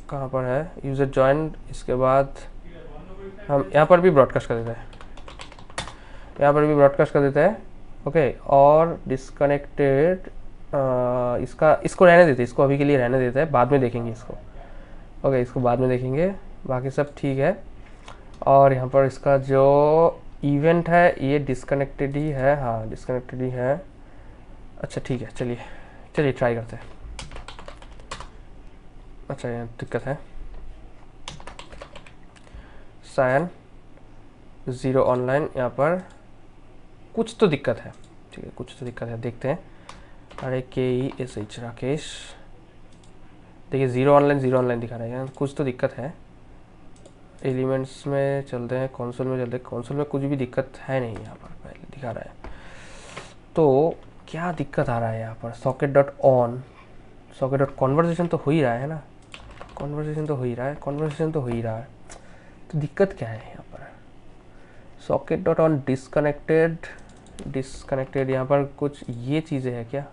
कहाँ पर है यूज़र ज्वाइन, इसके बाद हम यहाँ पर भी ब्रॉडकास्ट कर देते हैं, यहाँ पर भी ब्रॉडकास्ट कर देते हैं। ओके और डिस्कनेक्टेड, इसको रहने देते हैं, इसको अभी के लिए रहने देते हैं, बाद में देखेंगे इसको। ओके इसको बाद में देखेंगे, बाकी सब ठीक है। और यहाँ पर इसका जो इवेंट है ये डिस्कनेक्टेड ही है, हाँ डिस्कनेक्टेड ही है। अच्छा ठीक है, चलिए ट्राई करते हैं। अच्छा यहाँ दिक्कत है, साइन 0 ऑनलाइन, यहाँ पर कुछ तो दिक्कत है, ठीक है कुछ तो दिक्कत है, देखते हैं। RAKESH राकेश, देखिए 0 ऑनलाइन दिखा रहा है, कुछ तो दिक्कत है। एलिमेंट्स में चलते हैं, कंसोल में चलते हैं, कंसोल में कुछ भी दिक्कत है नहीं, यहाँ पर पहले दिखा रहा है। तो क्या दिक्कत आ रहा है यहाँ पर? Socket dot on, socket dot conversation तो हो ही रहा है ना, कॉन्वर्जेशन तो हो ही रहा है, तो दिक्कत क्या है यहाँ पर? सॉकेट डॉट ऑन डिस्कनेक्टेड, यहाँ पर कुछ ये चीज़ें हैं क्या?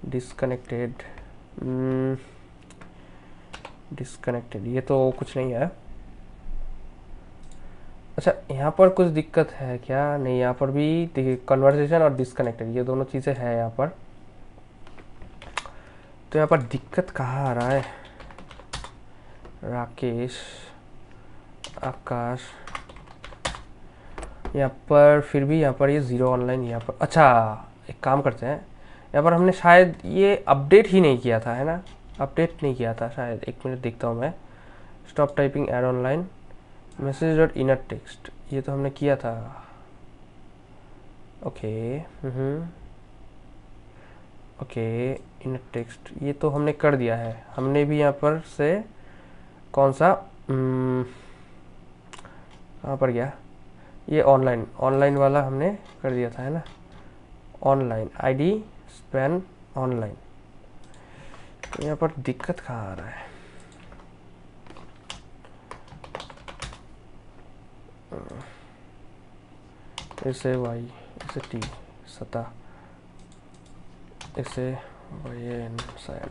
डिस्कनेक्टेड, ये तो कुछ नहीं है। अच्छा यहाँ पर कुछ दिक्कत है क्या? नहीं, यहाँ पर भी देखिए कन्वर्सेशन और डिस्कनेक्टेड ये दोनों चीज़ें हैं यहाँ पर। तो यहाँ पर दिक्कत कहाँ आ रहा है? राकेश, आकाश, यहाँ पर फिर भी यहाँ पर ये 0 ऑनलाइन यहाँ पर। अच्छा एक काम करते हैं, यहाँ पर हमने शायद ये अपडेट ही नहीं किया था, है ना? अपडेट नहीं किया था शायद, एक मिनट देखता हूँ मैं। Stop typing add online message dot inner text, ये तो हमने किया था। ओके ओके इनर टेक्स्ट ये तो हमने कर दिया है। हमने भी यहाँ पर से कौन सा कहाँ पर गया ये? ऑनलाइन वाला हमने कर दिया था, है ना? ऑनलाइन ID स्पैन ऑनलाइन, तो यहाँ पर दिक्कत कहाँ आ रहा है? ऐसे Y, ऐसे T सता, ऐसे YN साइन,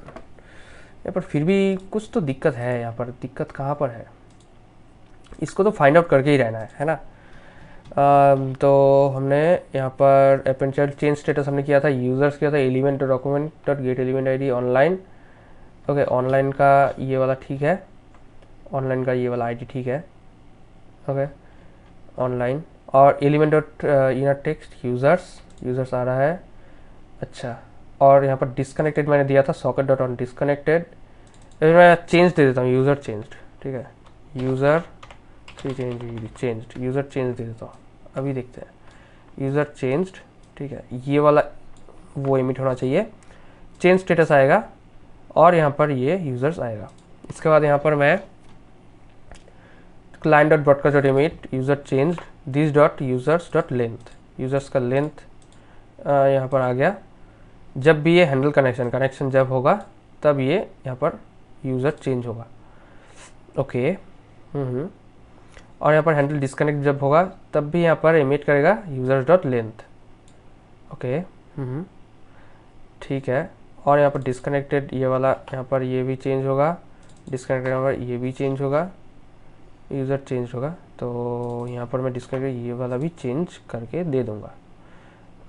यहाँ पर फिर भी कुछ तो दिक्कत है। यहाँ पर दिक्कत कहाँ पर है? इसको तो फाइंड आउट करके ही रहना है ना? तो हमने यहाँ पर अपेंड चाइल्ड चेंज स्टेटस हमने किया था, यूज़र्स किया था, element document dot get element ID online. Okay online का ये वाला ठीक है, ऑनलाइन का ये वाला ID ठीक है। ओके ऑनलाइन और element dot inner text users आ रहा है। अच्छा और यहाँ पर डिस्कनेक्टेड मैंने दिया था, सॉकेट डॉट ऑन डिस्कनेक्टेड, मैं चेंज दे देता हूँ, यूज़र चेंज्ड, ठीक है, यूज़र चेंज दे देता हूँ। अभी देखते हैं यूज़र चेंज्ड, ठीक है, ये वाला वो इमिट होना चाहिए, चेंज स्टेटस आएगा और यहाँ पर ये यूज़र्स आएगा। इसके बाद यहाँ पर मैं client dot broadcast dot emit user changed this dot users dot length, users का लेंथ यहाँ पर आ गया। जब भी ये हैंडल कनेक्शन जब होगा तब ये यहाँ पर यूज़र चेंज होगा। ओके। और यहाँ पर हैंडल डिस्कनेक्ट जब होगा तब भी यहाँ पर एमिट करेगा यूज़र डॉट लेंथ। ओके। ठीक है। और यहाँ पर डिस्कनेक्टेड ये वाला, यहाँ पर ये भी चेंज होगा, डिस्कनेक्टेड यहाँ पर ये भी चेंज होगा, यूज़र चेंज होगा। तो यहाँ पर मैं डिस्कनेक्टेड ये वाला भी चेंज करके दे दूँगा।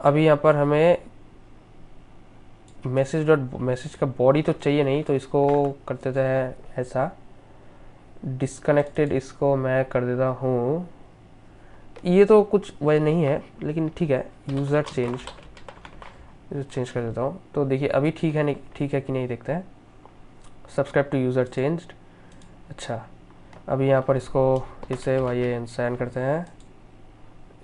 अभी यहाँ पर हमें मैसेज का बॉडी तो चाहिए नहीं, तो इसको कर देते हैं ऐसा, डिस्कनेक्टेड इसको मैं कर देता हूँ, ये तो कुछ वह नहीं है लेकिन ठीक है, यूज़र चेंज कर देता हूँ। तो देखिए अभी ठीक है, नहीं ठीक है कि नहीं देखते हैं। Subscribe to user changed. अच्छा, अभी यहाँ पर इसको इसे YAN साइन करते हैं,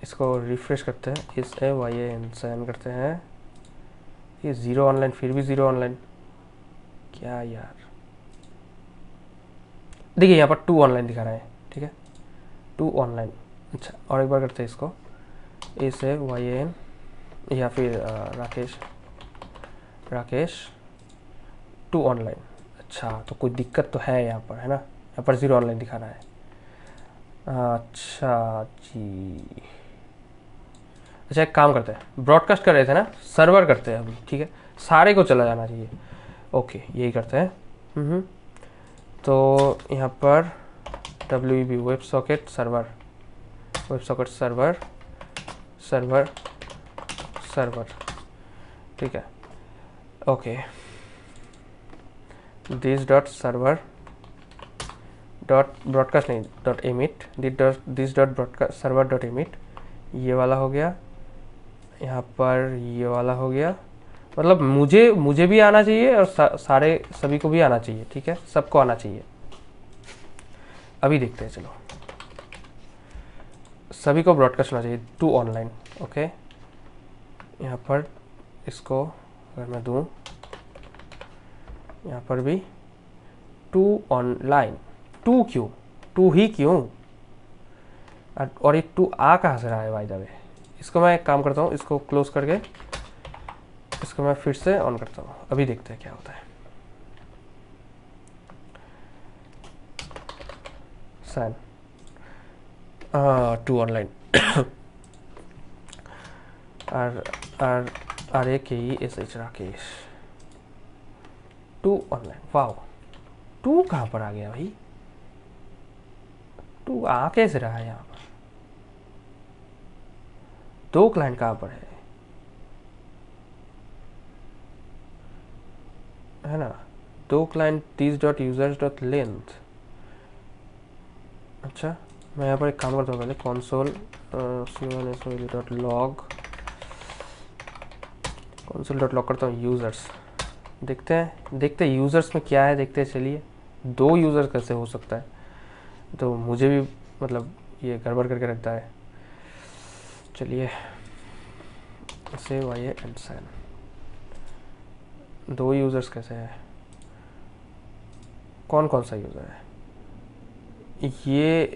इसको रिफ्रेश करते हैं, इसे YAN साइन करते हैं। ये 0 ऑनलाइन, फिर भी 0 ऑनलाइन, क्या यार। देखिए यहाँ पर 2 ऑनलाइन दिखा रहा है, ठीक है, 2 ऑनलाइन। अच्छा, और एक बार करते हैं इसको, इसे YAN या फिर राकेश 2 ऑनलाइन। अच्छा, तो कोई दिक्कत तो है यहाँ पर, है ना, यहाँ पर 0 ऑनलाइन दिखा रहा है। अच्छा जी, अच्छा एक काम करते हैं, ब्रॉडकास्ट कर रहे थे ना, सर्वर करते हैं अभी, ठीक है, सारे को चला जाना चाहिए। ओके, यही करते हैं। तो यहाँ पर WEB web socket server, web socket server server server, ठीक है। Okay, this dot server dot broadcast नहीं, dot emit, this dot broadcast server dot emit, ये वाला हो गया, यहाँ पर ये वाला हो गया। मतलब मुझे भी आना चाहिए और सारे सभी को भी आना चाहिए, ठीक है, सबको आना चाहिए। अभी देखते हैं, चलो सभी को ब्रॉडकास्ट होना चाहिए 2 ऑनलाइन। ओके, यहाँ पर इसको अगर मैं दूँ, यहाँ पर भी 2 ऑनलाइन। 2 क्यों, 2 ही क्यों, और ये 2 आ कहाँ से रहा है बाय द वे। इसको मैं एक काम करता हूँ, इसको क्लोज करके इसको मैं फिर से ऑन करता हूँ। अभी देखते हैं क्या होता है। Sign 2 online RAKESH Rakesh 2 online. Wow, 2 कहाँ पर आ गया भाई, 2 आ कैसे रहा है यहाँ पर। 2 क्लाइंट कहाँ पर है ना, 2 client this dot users dot length. अच्छा, मैं यहाँ पर एक काम करता हूँ, पहले console dot log, console dot log करता हूँ यूज़र्स। देखते हैं यूज़र्स में क्या है, देखते हैं। चलिए, 2 यूज़र कैसे हो सकता है, तो मुझे भी मतलब ये गड़बड़ करके रखता है। चलिए इसे YAN साइन, 2 यूज़र्स कैसे है, कौन कौन सा यूज़र है, ये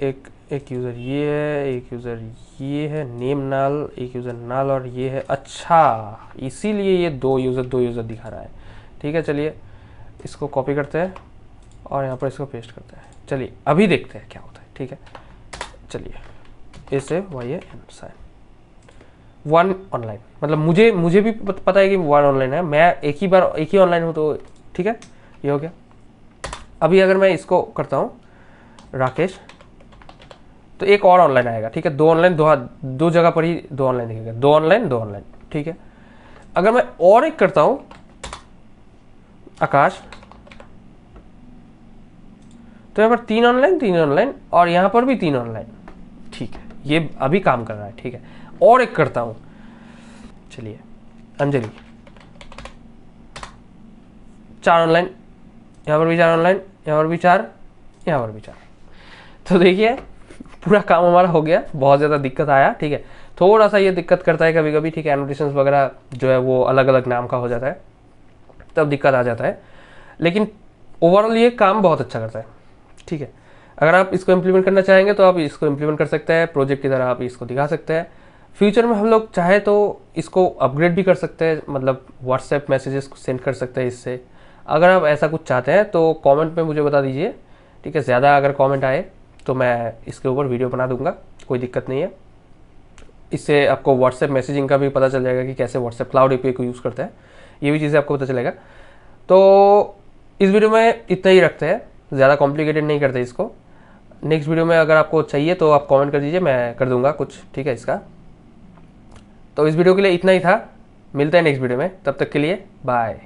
एक यूज़र ये है, एक यूज़र ये है, नेम नल, एक यूज़र नल, और ये है। अच्छा, इसीलिए ये 2 यूज़र दिखा रहा है, ठीक है। चलिए इसको कॉपी करते हैं और यहाँ पर इसको पेस्ट करते हैं। चलिए अभी देखते हैं क्या होता है, ठीक है। चलिए इसे YAN साइन 1 ऑनलाइन, मतलब मुझे भी पता है कि 1 ऑनलाइन है, मैं एक ही ऑनलाइन हूँ, तो ठीक है, ये हो गया। अभी अगर मैं इसको करता हूँ राकेश, तो एक और ऑनलाइन आएगा, ठीक है। 2 ऑनलाइन, 2 जगह पर ही 2 ऑनलाइन दिखेगा, 2 ऑनलाइन, ठीक है। अगर मैं और एक करता हूँ आकाश, तो यहाँ पर 3 ऑनलाइन और यहाँ पर भी 3 ऑनलाइन, ठीक है, ये अभी काम कर रहा है, ठीक है। और एक करता हूँ, चलिए अंजलि 4 ऑनलाइन, यहाँ पर भी 4 ऑनलाइन, यहाँ पर भी 4, यहाँ पर भी 4। तो देखिए पूरा काम हमारा हो गया। बहुत ज़्यादा दिक्कत आया, ठीक है, थोड़ा सा ये दिक्कत करता है कभी कभी, ठीक है। एनोटेशंस वगैरह जो है वो अलग अलग नाम का हो जाता है, तब दिक्कत आ जाता है, लेकिन ओवरऑल ये काम बहुत अच्छा करता है, ठीक है। अगर आप इसको इम्प्लीमेंट करना चाहेंगे तो आप इसको इम्प्लीमेंट कर सकते हैं, प्रोजेक्ट की तरह आप इसको दिखा सकते हैं। फ्यूचर में हम लोग चाहे तो इसको अपग्रेड भी कर सकते हैं, मतलब व्हाट्सएप मैसेजेस को सेंड कर सकते हैं इससे, अगर आप ऐसा कुछ चाहते हैं तो कमेंट में मुझे बता दीजिए, ठीक है। ज़्यादा अगर कमेंट आए तो मैं इसके ऊपर वीडियो बना दूंगा, कोई दिक्कत नहीं है। इससे आपको व्हाट्सएप मैसेजिंग का भी पता चल जाएगा कि कैसे व्हाट्सएप क्लाउड एपीआई को यूज़ करते हैं, ये भी चीज़ें आपको पता चलेगा। तो इस वीडियो में इतना ही रखते हैं, ज़्यादा कॉम्प्लिकेटेड नहीं करते इसको। नेक्स्ट वीडियो में अगर आपको चाहिए तो आप कमेंट कर दीजिए, मैं कर दूंगा कुछ, ठीक है इसका। तो इस वीडियो के लिए इतना ही था, मिलते हैं नेक्स्ट वीडियो में, तब तक के लिए बाय।